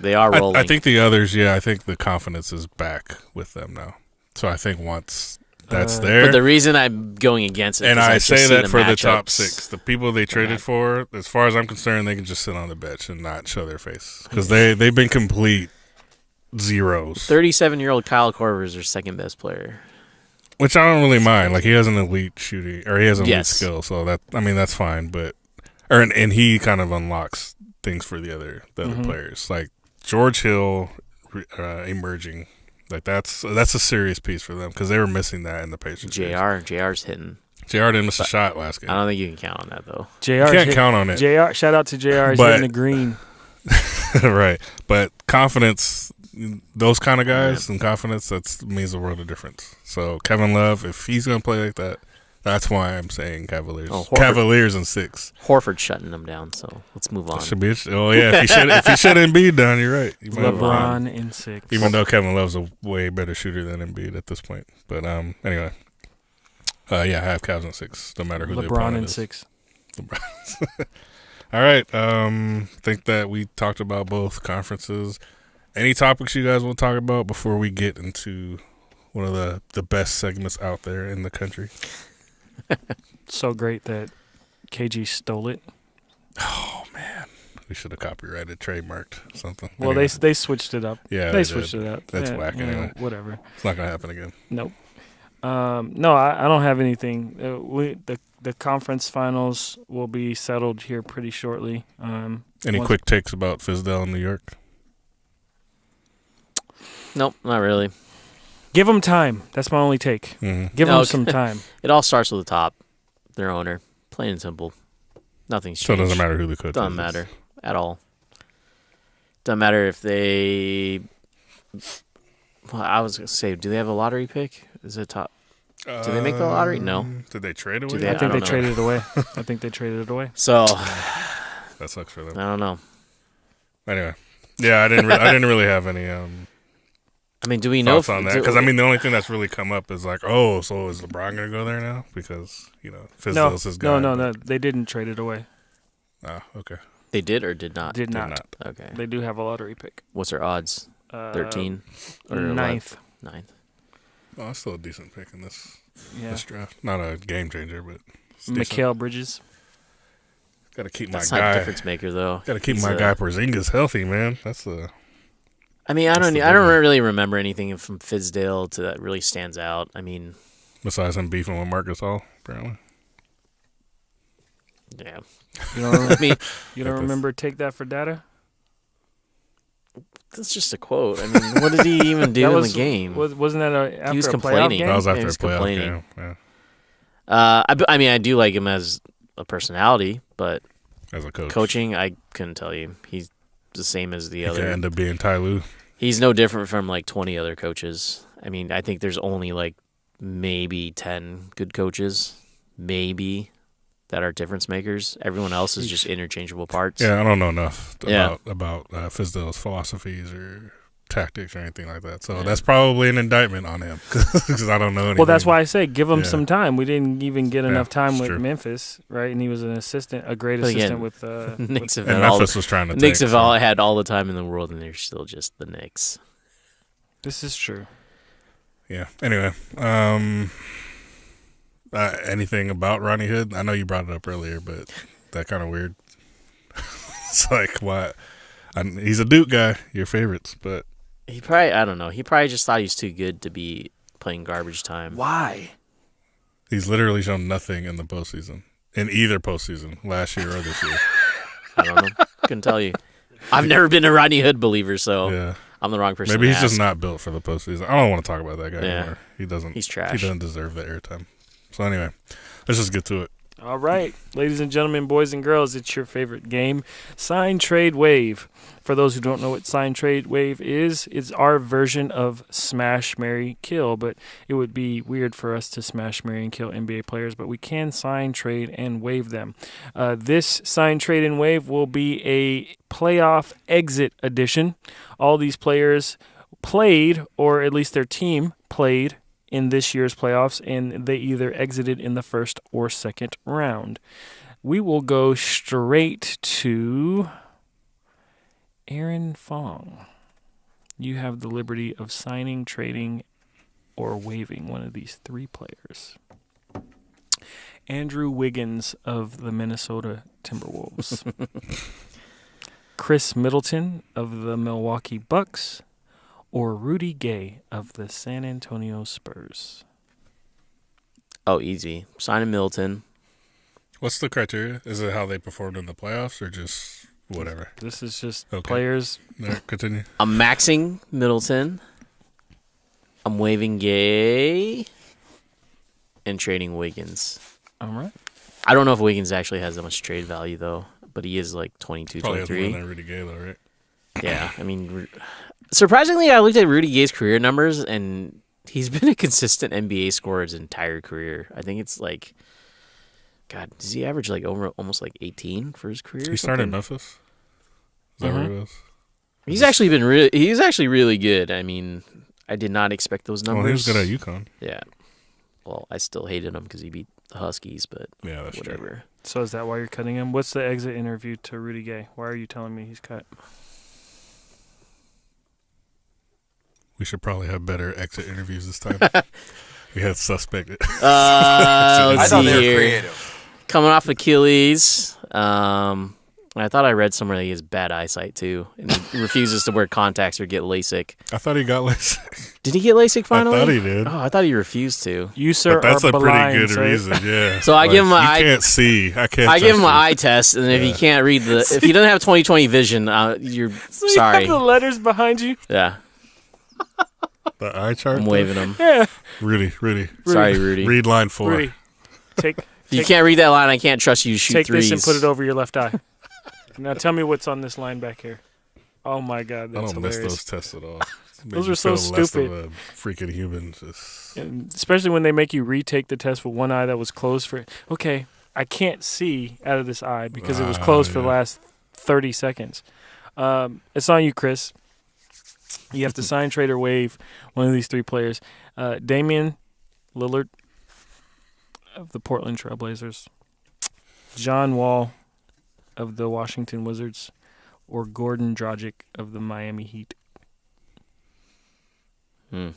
they are rolling. I think the others, I think the confidence is back with them now. So I think once that's there. But the reason I'm going against it, And 'cause I I've say just seen that for the top matchups. 6. The people they traded for, as far as I'm concerned, they can just sit on the bench and not show their face. Because they've been complete zeros. 37-year-old Kyle Korver is their second best player. Which I don't really mind. Like, he has an elite shooting, or he has an elite Yes. skill. So, that's fine. But and he kind of unlocks things for the other players. Like, George Hill emerging. Like, that's a serious piece for them because they were missing that in the Pacers. JR's hitting. JR didn't miss a shot last game. I don't think you can count on that, though. JR You can't count on it. JR, shout out to JR. He's But- hitting the green. Right. But confidence, those kind of guys and confidence, that means a world of difference. So Kevin Love, if he's going to play like that, that's why I'm saying Cavaliers. Oh, Horford. Cavaliers in 6. Horford's shutting them down, so let's move on. Should be. Oh yeah, if he shut Embiid down, you're right. You might have won. LeBron in 6. Even though Kevin Love's a way better shooter than Embiid at this point. But anyway, I have Cavs in 6, no matter who the LeBron opponent in is. 6. All right. Think that we talked about both conferences. Any topics you guys want to talk about before we get into one of the best segments out there in the country? So great that KG stole it. Oh man, we should have copyrighted, trademarked something. Well, Anyway. they switched it up. Yeah, they switched it up. That's whack anyway. Whatever. It's not gonna happen again. Nope. No, I don't have anything. The conference finals will be settled here pretty shortly. Any quick takes about Fizdale in New York? Nope, not really. Give them time. That's my only take. Mm-hmm. Give them Okay. some time. It all starts with the top, their owner. Plain and simple. Nothing's So it changed. doesn't matter who the coach Doesn't is. matter at all. Doesn't matter if they. Well, I was gonna say, do they have a lottery pick? Is it top? Did they make the lottery? No. Did they trade away? Do they- I I think don't they know. traded it away. I think they traded it away. So That sucks for them. I don't know. Anyway, yeah, I didn't really have any I mean, do we know? thoughts on that because the only thing that's really come up is like, oh, so is LeBron gonna go there now because Fizdale's his guy. No. They didn't trade it away. Oh, okay. they did or did not. Did Did not. not. Okay. They do have a lottery pick. What's their odds? 13 or 9th. 9th. Oh, that's still a decent pick in this Yeah. draft. Not a game changer, but it's decent. Mikal Bridges. Got to keep That's my not a guy. difference maker, though. Got to keep He's my a- guy Porzingis healthy, man. That's the. I mean, I That's don't the really remember anything from Fizdale that really stands out. I mean, Besides him beefing with Marcus Hall, apparently. yeah. You don't, I mean, you don't remember Take That for Data? that's just a quote. I mean, what did he even do in the game? Wasn't that after He was a playoff complaining. game? That was Yeah, after he a was playoff complaining. game. Yeah, I mean, I do like him as a personality, but as a coach. coaching, I couldn't tell you. He's the same as the He could other. end up being Ty Lue. He's no different from like 20 other coaches. I mean, I think there's only like maybe 10 good coaches, maybe, that are difference makers. Everyone else is just interchangeable parts. Yeah, I don't know enough Yeah. about Fizdale's philosophies or tactics or anything like that. So that's probably an indictment on him because I don't know anything. Well, that's why I say give him Yeah. some time. We didn't even get enough time it's with true. Memphis, right? And he was an assistant, a great But assistant again, with Knicks have And had all Memphis was trying to Knicks tank, have so- all had all the time in the world, and they're still just the Knicks. This is true. Yeah. Anyway, anything about Ronnie Hood? I know you brought it up earlier, but that kind of weird. It's like, why? He's a Duke guy, your favorites, but I don't know. He probably just thought he was too good to be playing garbage time. Why? he's literally shown nothing in the postseason, in either postseason, last year or this year. I don't know. Couldn't tell you. I've never been a Rodney Hood believer, so Yeah. I'm the wrong person. Maybe to he's just ask. not built for the postseason. I don't want to talk about that guy Yeah. anymore. He doesn't. He's trash. He doesn't deserve the airtime. So anyway, let's just get to it. All right, ladies and gentlemen, boys and girls, it's your favorite game, Sign Trade Wave. For those who don't know what Sign Trade Wave is, it's our version of Smash, Marry, Kill, but it would be weird for us to smash, marry, and kill NBA players, but we can sign, trade, and waive them. This Sign, Trade, and Waive will be a playoff exit edition. All these players played, or at least their team played, in this year's playoffs, and they either exited in the first or second round. We will go straight to Aaron Fong. You have the liberty of signing, trading, or waiving one of these three players. Andrew Wiggins of the Minnesota Timberwolves. Chris Middleton of the Milwaukee Bucks. Or Rudy Gay of the San Antonio Spurs. Oh, easy. Signing Middleton. What's the criteria? Is it how they performed in the playoffs or just whatever? This is just Okay. players. All right, continue. I'm maxing Middleton. I'm waiving Gay. And trading Wiggins. All right. I don't know if Wiggins actually has that much trade value, though. But he is like 22, Probably has 23. more than Rudy Gay, though, right? Yeah, I mean, surprisingly, I looked at Rudy Gay's career numbers, and he's been a consistent NBA scorer his entire career. I think it's like, God, does he average like over almost like 18 for his career? He started in Memphis. Is that where he was? He's actually been he's actually really good. I mean, I did not expect those numbers. Well, he was good at UConn. Yeah. Well, I still hated him because he beat the Huskies, but Yeah, that's whatever. true. So is that why you're cutting him? What's the exit interview to Rudy Gay? Why are you telling me he's cut? We should probably have better exit interviews this time. We had suspected. Let's I thought see they were here. creative. Coming off Achilles. I thought I read somewhere that he has bad eyesight too, and he refuses to wear contacts or get LASIK. I thought he got LASIK. Did he get LASIK finally? I thought he did. Oh, I thought he refused to. You, sir, But that's are a pretty blind, good sir. reason, yeah. So I give him you an eye. can't see. I can't. I give him an trust eye test, and if he Yeah. can't read if he doesn't have 20/20 vision, you're So you sorry. have the letters behind you? Yeah, you. The eye chart. I'm waving him. Yeah. Rudy. Sorry, Rudy. Read line 4. Rudy, take If you can't read that line, I can't trust you to shoot take threes. this and put it over your left eye. Now tell me what's on this line back here. Oh my God, I that's don't miss hilarious. those tests at all. Those are are so stupid. Of a freaking human. Just, And especially when they make you retake the test with one eye that was closed for. Okay, I can't see out of this eye because it was closed for the yeah. last 30 seconds. It's on you, Chris. You have to sign, trade, or waive one of these three players. Damian Lillard of the Portland Trailblazers, John Wall of the Washington Wizards, or Gordon Dragic of the Miami Heat. I'm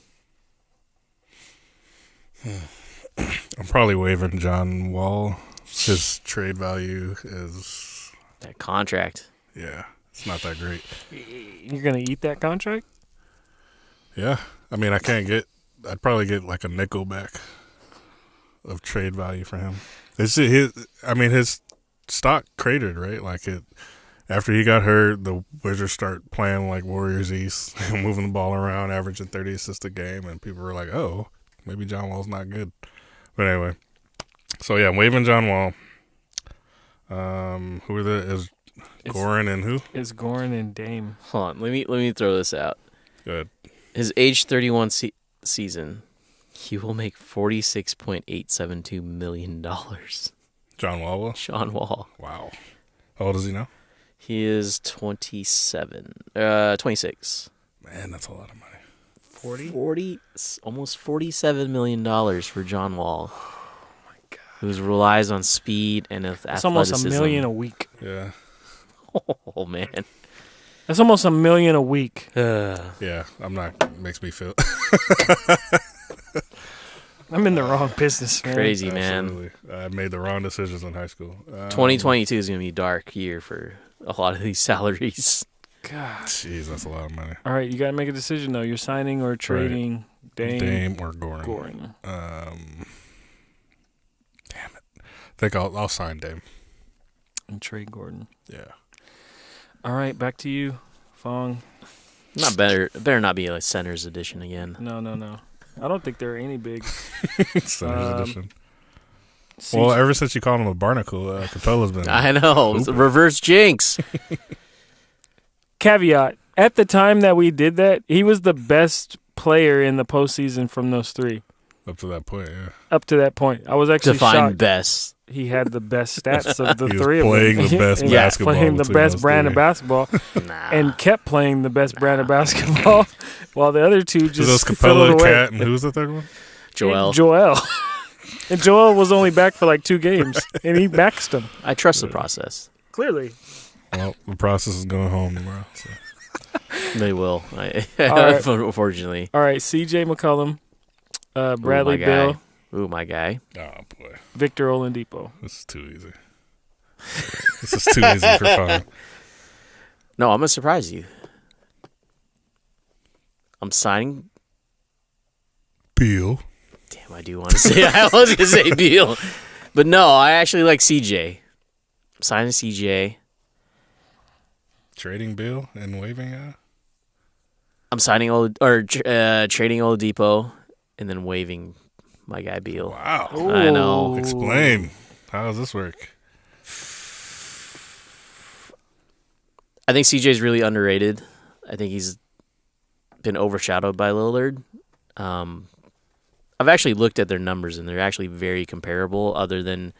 probably waving John Wall. His trade value is, That contract. yeah, it's not that great. You're going to eat that contract? Yeah, I mean, I'd probably get like a nickel back of trade value for him. His stock cratered, right? Like after he got hurt, the Wizards start playing like Warriors East, moving the ball around, averaging 30 assists a game, and people were like, "Oh, maybe John Wall's not good." But anyway, so yeah, I'm waving John Wall. Who are is Goran and who? It's Goran and Dame. Hold on, let me throw this out. Go ahead. His age 31 season, he will make $46.872 million. John Wall will? Sean Wall. Wow. How old is he now? He is 26. Man, that's a lot of money. 40? Almost $47 million for John Wall. Oh my God. Who relies on speed and athleticism. It's almost $1 million a week. Yeah. Oh man. That's almost $1 million a week. Yeah, I'm not. Makes me feel I'm in the wrong business, man. Crazy, man. Absolutely. I made the wrong decisions in high school. 2022 is going to be a dark year for a lot of these salaries. God. Jeez, that's a lot of money. All right, you got to make a decision, though. You're signing or trading Dame or Goran. Goran. Damn it. I think I'll sign Dame. And trade Gordon. Yeah. All right, back to you, Fong. Not better. It better not be a center's edition again. No. I don't think there are any big. Center's edition. Well, ever since you called him a barnacle, Capella's been. I know. It's a reverse jinx. Caveat: at the time that we did that, he was the best player in the postseason from those three. Up to that point, yeah. Up to that point, I was actually Define shocked. best. He had the best stats of the He three of was them. playing the best Yeah, basketball. playing the between best those brand three. of basketball, Nah. and kept playing the best brand of basketball, while the other two So those just fiddled Capella, away. Cat, and who's the third one? Joel. And Joel. And Joel was only back for like 2 games, and he maxed him. I trust the process. Clearly. Well, the process is going home tomorrow. So. They will. right. Unfortunately. All right, C.J. McCollum, Bradley Ooh, my Beal, guy. Ooh, my guy. Oh, boy. Victor Oladipo. This is too easy. This is too easy for fun. No, I'm going to surprise you. I'm signing. Beal. Damn, I do want to say. I was going to say Beal. But no, I actually like CJ. I'm signing CJ. Trading Beal and waving I'm signing trading Oladipo and then waiving my guy Beal. Wow. I know. Explain. How does this work? I think CJ's really underrated. I think he's been overshadowed by Lillard. I've actually looked at their numbers, and they're actually very comparable, other than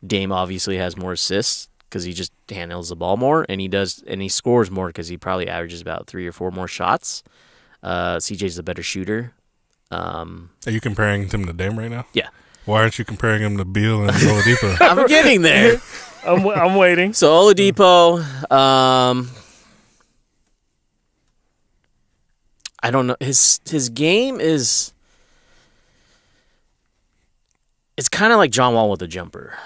Dame obviously has more assists because he just handles the ball more, and he scores more because he probably averages about 3 or 4 more shots. CJ's the better shooter. Are you comparing him to Dame right now? Yeah. Why aren't you comparing him to Beal and Oladipo? I'm getting there. I'm waiting. So Oladipo, I don't know. His game is, it's kind of like John Wall with a jumper,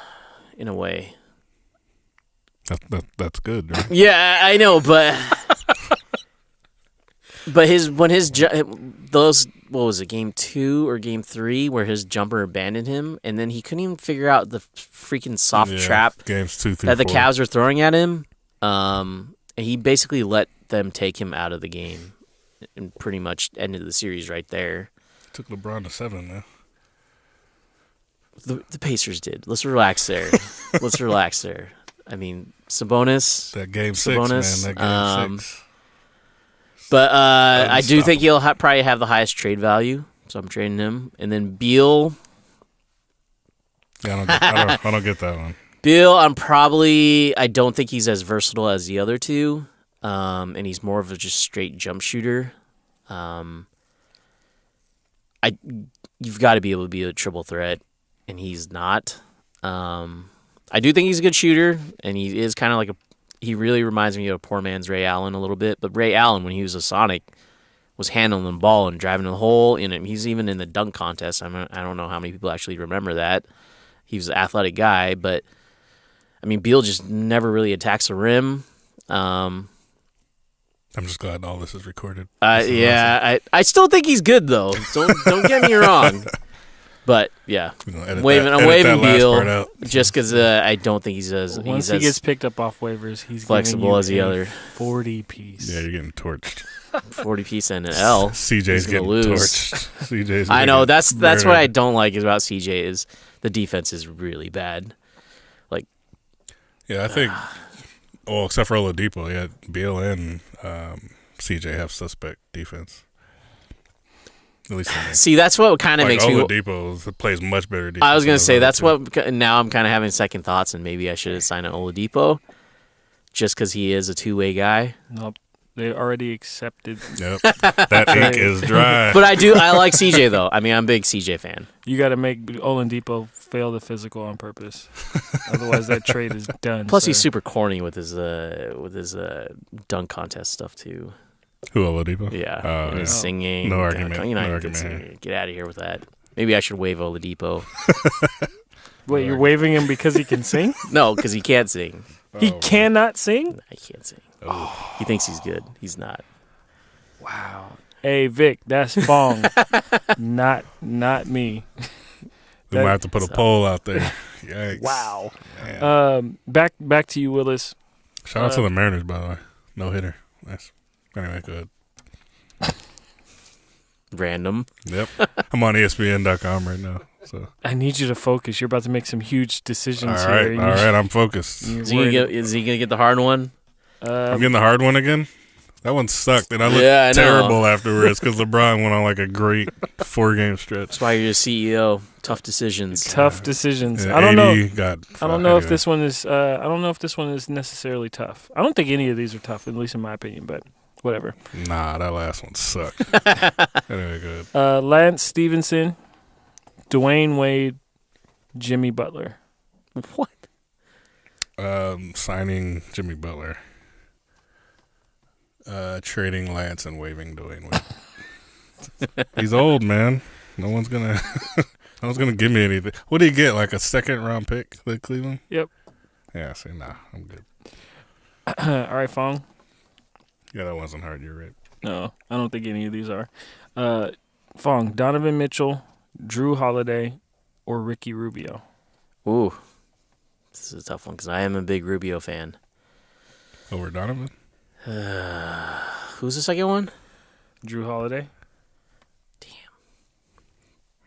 in a way. That's good, right? Yeah, I know, but what was it, game 2 or game 3, where his jumper abandoned him, and then he couldn't even figure out the freaking soft trap games 2 through that the 4. Cavs were throwing at him, and he basically let them take him out of the game, and pretty much ended the series right there. Took LeBron to 7, man. The Pacers did. Let's relax there. I mean, Sabonis. That game 6, Sabonis, man. That game 6. But I do think he'll probably have the highest trade value, so I'm trading him. And then Beal. Yeah, I don't get that one. Beal, I don't think he's as versatile as the other two, and he's more of a just straight jump shooter. You've got to be able to be a triple threat, and he's not. I do think he's a good shooter, and he is kind of like he really reminds me of a poor man's Ray Allen a little bit. But Ray Allen, when he was a Sonic, was handling the ball and driving the hole. He's even in the dunk contest. I don't know how many people actually remember that. He was an athletic guy, but I mean, Beal just never really attacks the rim. I'm just glad all this is recorded. Yeah, I still think he's good though. Don't get me wrong. But yeah, I'm waving Beal just because I don't think he's as Once he gets picked up off waivers, he's flexible as the other 40 piece. Yeah, you're getting torched. 40 piece and an L. CJ's getting lose. torched. CJ's. I know that's what I don't like about CJ is the defense is really bad. Like, yeah, I think. Well, except for Oladipo, yeah, Beal and CJ have suspect defense. At least see, that's what kind of makes me. Oladipo plays much better defense. I was gonna say that's what. Now I'm kind of having second thoughts, and maybe I should have signed an Oladipo, just because he is a 2-way guy. Nope. They already accepted. Yep. That ink is dry. But I like CJ though. I mean, I'm a big CJ fan. You got to make Oladipo fail the physical on purpose. Otherwise, that trade is done. Plus, sir. he's super corny with his dunk contest stuff too. Who, Oladipo? Yeah, and his singing. No argument. You're not No even argument. singing. Get out of here with that. Maybe I should wave Oladipo. Wait, you're waving him because he can sing? No, because he can't sing. He cannot sing? I can't sing. Oh. He thinks he's good. He's not. Wow. Hey, Vic, that's Fong. not me. We might have to put a poll out there. Yikes. Wow. Man. Back to you, Willis. Shout out to the Mariners, by the way. No hitter. Nice. Anyway, go ahead. Random. Yep. I'm on ESPN.com right now. So. I need you to focus. You're about to make some huge decisions All right, here. all right. I'm focused. Is he gonna get the hard one? I'm getting the hard one again. That one sucked, and I looked I know. terrible afterwards because LeBron went on like a great 4-game stretch. That's why you're a CEO. Tough decisions. Tough decisions. Yeah, I don't know. I don't know if this one is. I don't know if this one is necessarily tough. I don't think any of these are tough, at least in my opinion. But whatever. Nah, that last one sucked. Anyway, good. Lance Stevenson, Dwayne Wade, Jimmy Butler. What? Signing Jimmy Butler. Trading Lance and waiving Dwayne Wade. He's old, man. No one's gonna give me anything. What did he get? Like a 2nd-round pick with Cleveland? Yep. Yeah, see, nah, I'm good. All right, Fong. Yeah, that wasn't hard. You're right. No, I don't think any of these are. Fong, Donovan Mitchell, Drew Holiday, or Ricky Rubio. Ooh, this is a tough one because I am a big Rubio fan. Over Donovan? Who's the second one? Drew Holiday. Damn.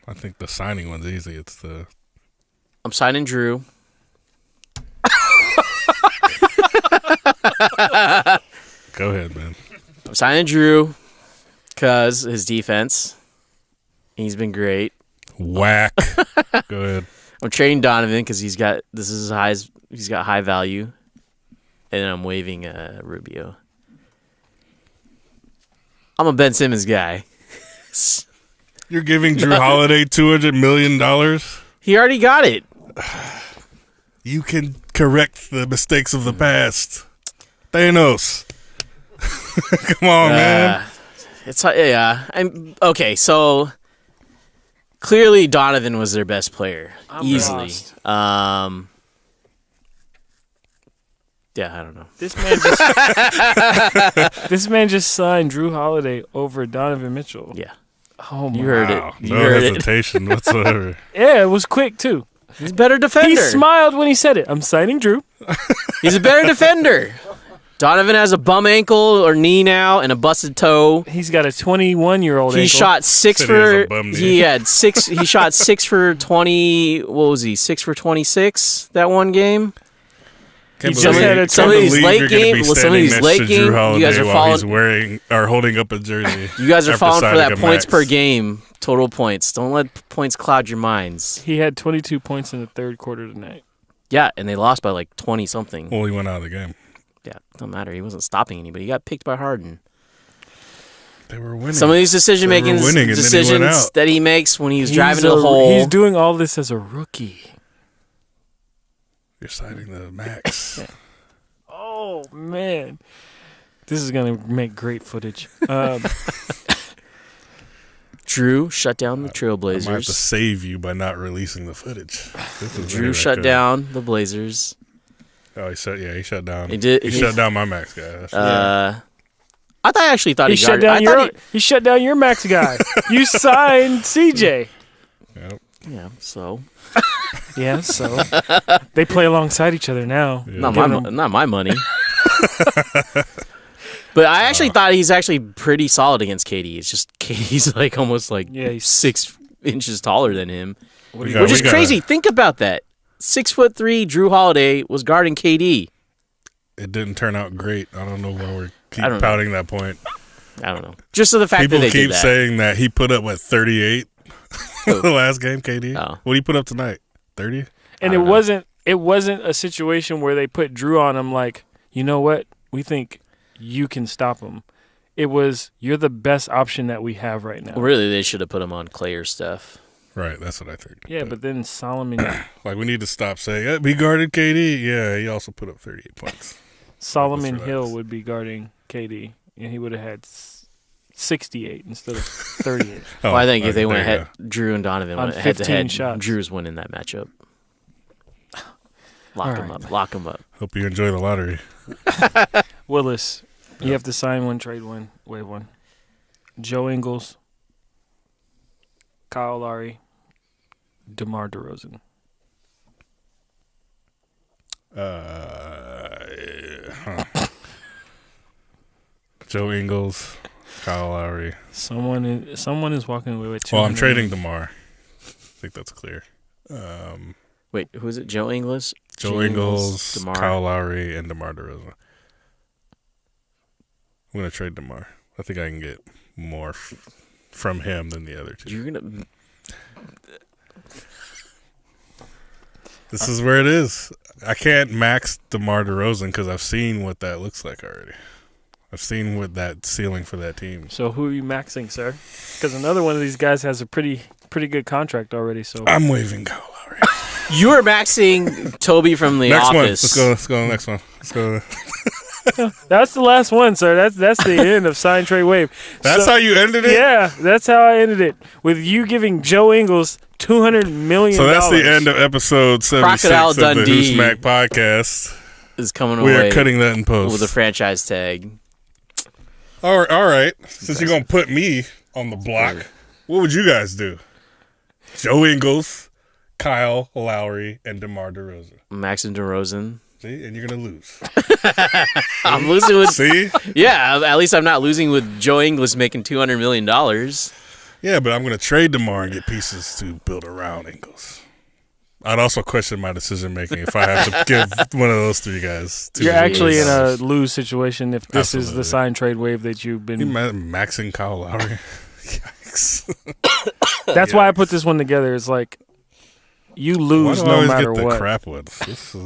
I think the signing one's easy. It's the I'm signing Drew. Go ahead, man. I'm signing Drew because his defense. He's been great. Whack. Go ahead. I'm trading Donovan because he's got high value, and then I'm waiving Rubio. I'm a Ben Simmons guy. You're giving Drew Holiday $200 million? He already got it. You can correct the mistakes of the past. Thanos. Come on, man. I'm okay. So clearly, Donovan was their best player, easily. Lost. Yeah, I don't know. This man just signed Drew Holiday over Donovan Mitchell. Yeah, Oh my! you heard Wow. it. You No heard it. hesitation whatsoever. Yeah, it was quick too. He's a better defender. He smiled when he said it. I'm signing Drew. He's a better defender. Donovan has a bum ankle or knee now and a busted toe. He's got a 21-year-old. He shot 6 Said he has for. a bum knee. He had 6. He shot 6 for 20. What was he? 6 for 26 that one game. Can't just had a some of these believe late you're gonna be game- some of standing these next late to game, Drew Holiday you guys are while falling- he's wearing or holding up a jersey. You guys are after falling for signing that a points max. per game, total points. Don't let points cloud your minds. He had 22 points in the third quarter tonight. Yeah, and they lost by like 20 something. Well, he went out of the game. Yeah, don't matter. He wasn't stopping anybody. He got picked by Harden. They were winning. Some of these decision making They were winning, and then he went decisions out. that he makes when he's driving to the hole. He's doing all this as a rookie. You're signing the max. Oh man, this is gonna make great footage. Drew shut down the I might have to Trailblazers. save you by not releasing the footage. This is Drew very shut good. down the Blazers. Oh, he shut down. He did- He he- shut down my max guy. That's right. I actually thought he he shut guarded. down he shut down your max guy. You signed CJ. Yep. Yeah, so Yeah, so they play alongside each other now. Yeah. not my money. But I actually thought he's actually pretty solid against KD. It's just KD's like almost like Yeah, he's 6 inches taller than him, We which is gotta- crazy. Think about that. 6'3" Drew Holiday was guarding KD. It didn't turn out great. I don't know why we keep I don't know. pouting that point. I don't know. Just to the fact People that they keep did that. saying that he put up 38 the last game. KD. Oh. What did he put up tonight? 30. and I it don't know. wasn't a situation where they put Drew on him like, you know what? We think you can stop him. It was, you're the best option that we have right now. Well, really, they should have put him on Clay or Steph. Right, that's what I think. Yeah, but then Solomon... Like, we need to stop saying, he guarded KD. Yeah, he also put up 38 points. Solomon Hill would be guarding KD, and he would have had 68 instead of 38. Well, I think if they went ahead, Drew and Donovan On went head to head, 15 shots. Drew's winning that matchup. Lock him up. Lock him up. Hope you enjoy the lottery. Willis, you have to sign one, trade one, waive one. Joe Ingles, Kyle Lowry, DeMar DeRozan. Joe Ingles, Kyle Lowry. Someone is walking away with 200. Well, I'm trading DeMar. I think that's clear. Wait, who is it? Joe Ingles? Joe Ingles, DeMar. Kyle Lowry, and DeMar DeRozan. I'm going to trade DeMar. I think I can get more from him than the other two. You're gonna. This is where it is. I can't max DeMar DeRozan because I've seen what that looks like already. I've seen what that ceiling for that team. So who are you maxing, sir? Because another one of these guys has a pretty good contract already. So I'm waving Kyle Lowry. You are maxing Toby from The Next one. Office. Let's go to the next one. Let's go. That's the last one, sir. That's the end of sign, trade, waive. That's how you ended it? Yeah, that's how I ended it. With you giving Joe Ingles $200 million. So that's the end of episode 76 Crocodile of Dundee the HoopSmack podcast. Is coming We away are cutting that in post. with a franchise tag. All right. Since you're going to put me on the block, what would you guys do? Joe Ingles, Kyle Lowry, and DeMar DeRozan. Max and DeRozan. See? And you're going to lose. I'm losing with. See? Yeah, at least I'm not losing with Joe Ingles making $200 million. Yeah, but I'm going to trade DeMar and get pieces to build around Ingles. I'd also question my decision making if I have to give one of those three guys. You're actually in a lose situation if this Absolutely. is the sign trade wave that you've been. Maxing Kyle Lowry. Yikes. That's why I put this one together. It's like you lose Why do I no always matter get the what. crap ones? This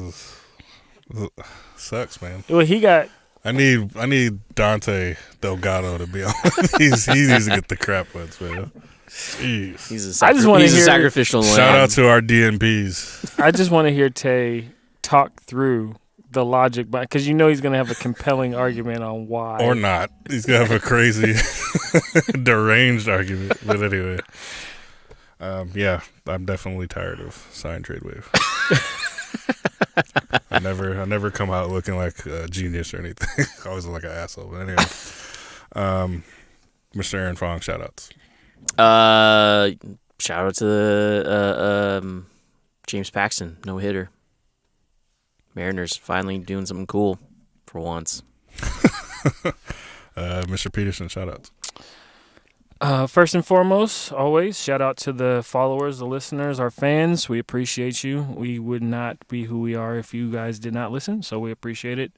sucks, man. Well, he got. I need Dante Delgado to be on. He needs to get the crap ones, man. Jeez. He's I just wanna he's a hear- sacrificial lamb. Shout out to our DNPs. I just want to hear Tay talk through the logic, because he's going to have a compelling argument on why. Or not. He's going to have a crazy, deranged argument. But anyway. Yeah, I'm definitely tired of sign trade wave. I never come out looking like a genius or anything. I always look like an asshole. But anyway. Mr. Aaron Fong, shout outs. Shout out to the James Paxton, no hitter. Mariners finally doing something cool for once. Mr. Peterson, shout outs. First and foremost, always, shout out to the followers, the listeners, our fans. We appreciate you. We would not be who we are if you guys did not listen, so we appreciate it.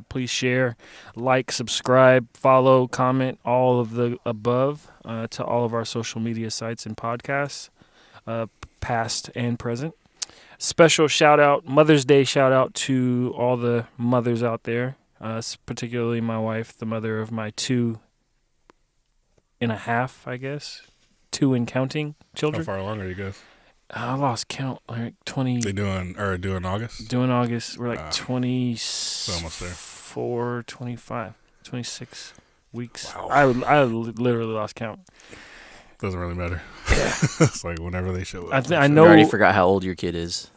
Please share, like, subscribe, follow, comment, all of the above to all of our social media sites and podcasts, past and present. Special shout out, Mother's Day shout out to all the mothers out there, particularly my wife, the mother of my 2.5, I guess, 2 and counting children. How far along are you guys? I lost count. Like 20. They doing August? Doing August. We're like almost there. 24, 25, 26 weeks. Wow. I literally lost count. Doesn't really matter. It's like whenever they show up. I I know. already forgot how old your kid is.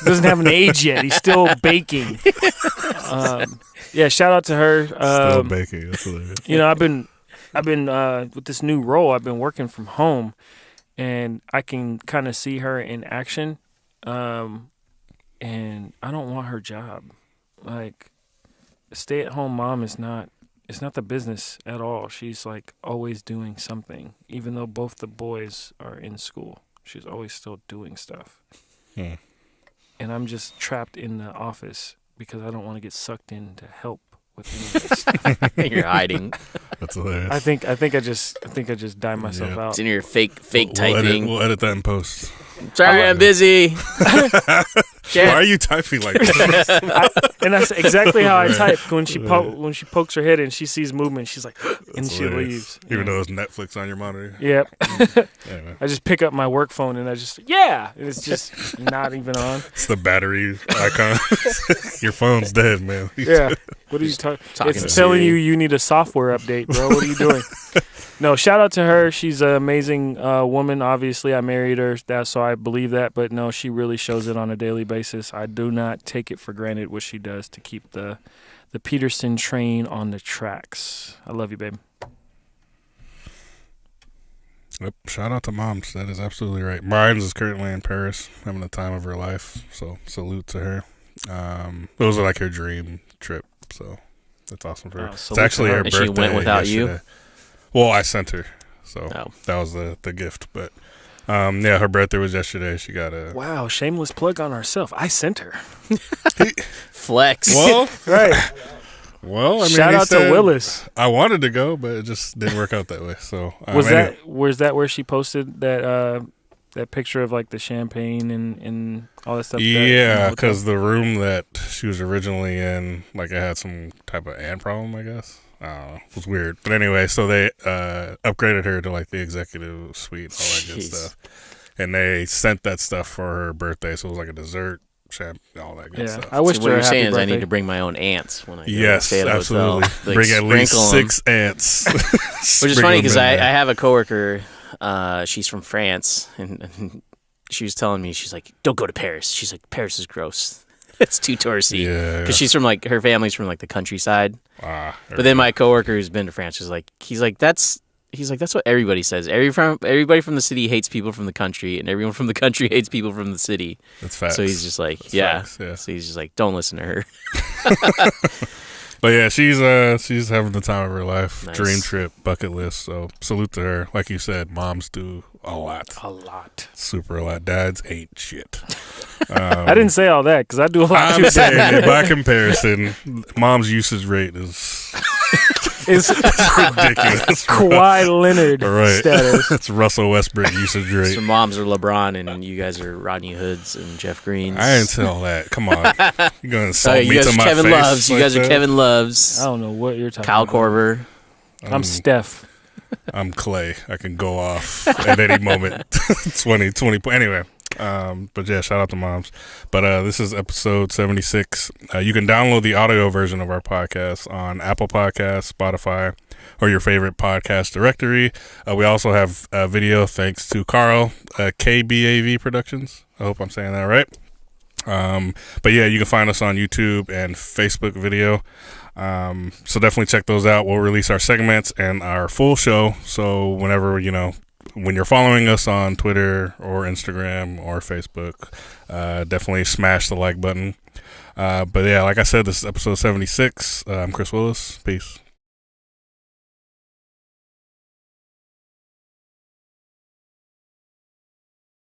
Doesn't have an age yet. He's still baking. Yeah, shout out to her. Still baking. That's hilarious. You know, I've been with this new role. I've been working from home, and I can kind of see her in action. And I don't want her job. Like, a stay-at-home mom is not. It's not the business at all. She's like always doing something, even though both the boys are in school. She's always still doing stuff. Hmm. And I'm just trapped in the office because I don't want to get sucked in to help with any of this stuff. You're hiding. That's hilarious. I think I just die myself Yeah. out. It's in your fake We'll typing. edit that in post. Sorry, I'm busy. Why are you typing like that? And that's exactly how I Right. type when she pokes her head and she sees movement. She's like, and That's she hilarious. leaves. Even though it's Netflix on your monitor. Yep. Anyway. I just pick up my work phone and I just and it's just not even on. It's the battery icon. Your phone's dead, man. Yeah. What are you talking? Talking It's to telling Siri. you need a software update, bro. What are you doing? No, shout out to her. She's an amazing woman. Obviously, I married her, so I believe that. But no, she really shows it on a daily basis. I do not take it for granted what she does to keep the Peterson train on the tracks. I love you, babe. Yep. Shout out to moms. That is absolutely right. Brian's is currently in Paris, having the time of her life. So salute to her. It was like her dream trip. So that's awesome for her. It's salute to actually her. her And birthday. she went without you? yesterday. Well, I sent her. So Oh. that was the gift. But yeah, her birthday was yesterday. She got a Wow, shameless plug on herself. I sent her. Flex. well. Right. Well, I mean, Shout he out to said Willis. I wanted to go, but it just didn't work out that way. So Was anyway. that where she posted that picture of like the champagne and all that stuff? Yeah, because the room that she was originally in, like, it had some type of ant problem, I guess. I don't know. It was weird. But anyway, so they upgraded her to, like, the executive suite, all that good Jeez. stuff. And they sent that stuff for her birthday, so it was like a dessert, all that good stuff. I wish So her what a you're happy saying is I birthday. need to bring my own ants when I go Yes, stay at a absolutely. hotel. Like, Bring at least sprinkle 'em. 6 ants. Which is funny because I have a coworker. She's from France, and she was telling me, she's like, "Don't go to Paris." She's like, "Paris is gross. It's too touristy." Yeah. Because she's from like her family's from like the countryside. Ah, But then my coworker who's been to France is like, he's like that's what everybody says. Everybody from the city hates people from the country, and everyone from the country hates people from the city. that's facts. So he's just like, That's yeah. facts, yeah. So he's just like, don't listen to her. But yeah, she's having the time of her life. Nice. Dream trip, bucket list. So salute to her. Like you said, moms do a lot. A lot. Super a lot. Dads ain't shit. I didn't say all that because I do a lot I'm too. saying it, by comparison, mom's usage rate is It's ridiculous. Kawhi Leonard Right. status. It's Russell Westbrook usage rate. So moms are LeBron, and you guys are Rodney Hoods and Jeff Greens. I didn't say all that. Come on. You're going to Oh, insult you me guys to are my Kevin face Loves. You like guys are that? Kevin Loves. I don't know what you're talking Kyle about. Korver. I'm Steph. I'm Clay. I can go off at any moment. 20. Anyway. But yeah, shout out to moms. But this is episode 76. You can download the audio version of our podcast on Apple Podcasts, Spotify, or your favorite podcast directory. We also have video thanks to Carl, KBAV Productions. I hope I'm saying that right. But yeah, you can find us on YouTube and Facebook video. So definitely check those out. We'll release our segments and our full show. So whenever, when you're following us on Twitter or Instagram or Facebook, definitely smash the like button. But yeah, like I said, this is episode 76. I'm Chris Willis. Peace.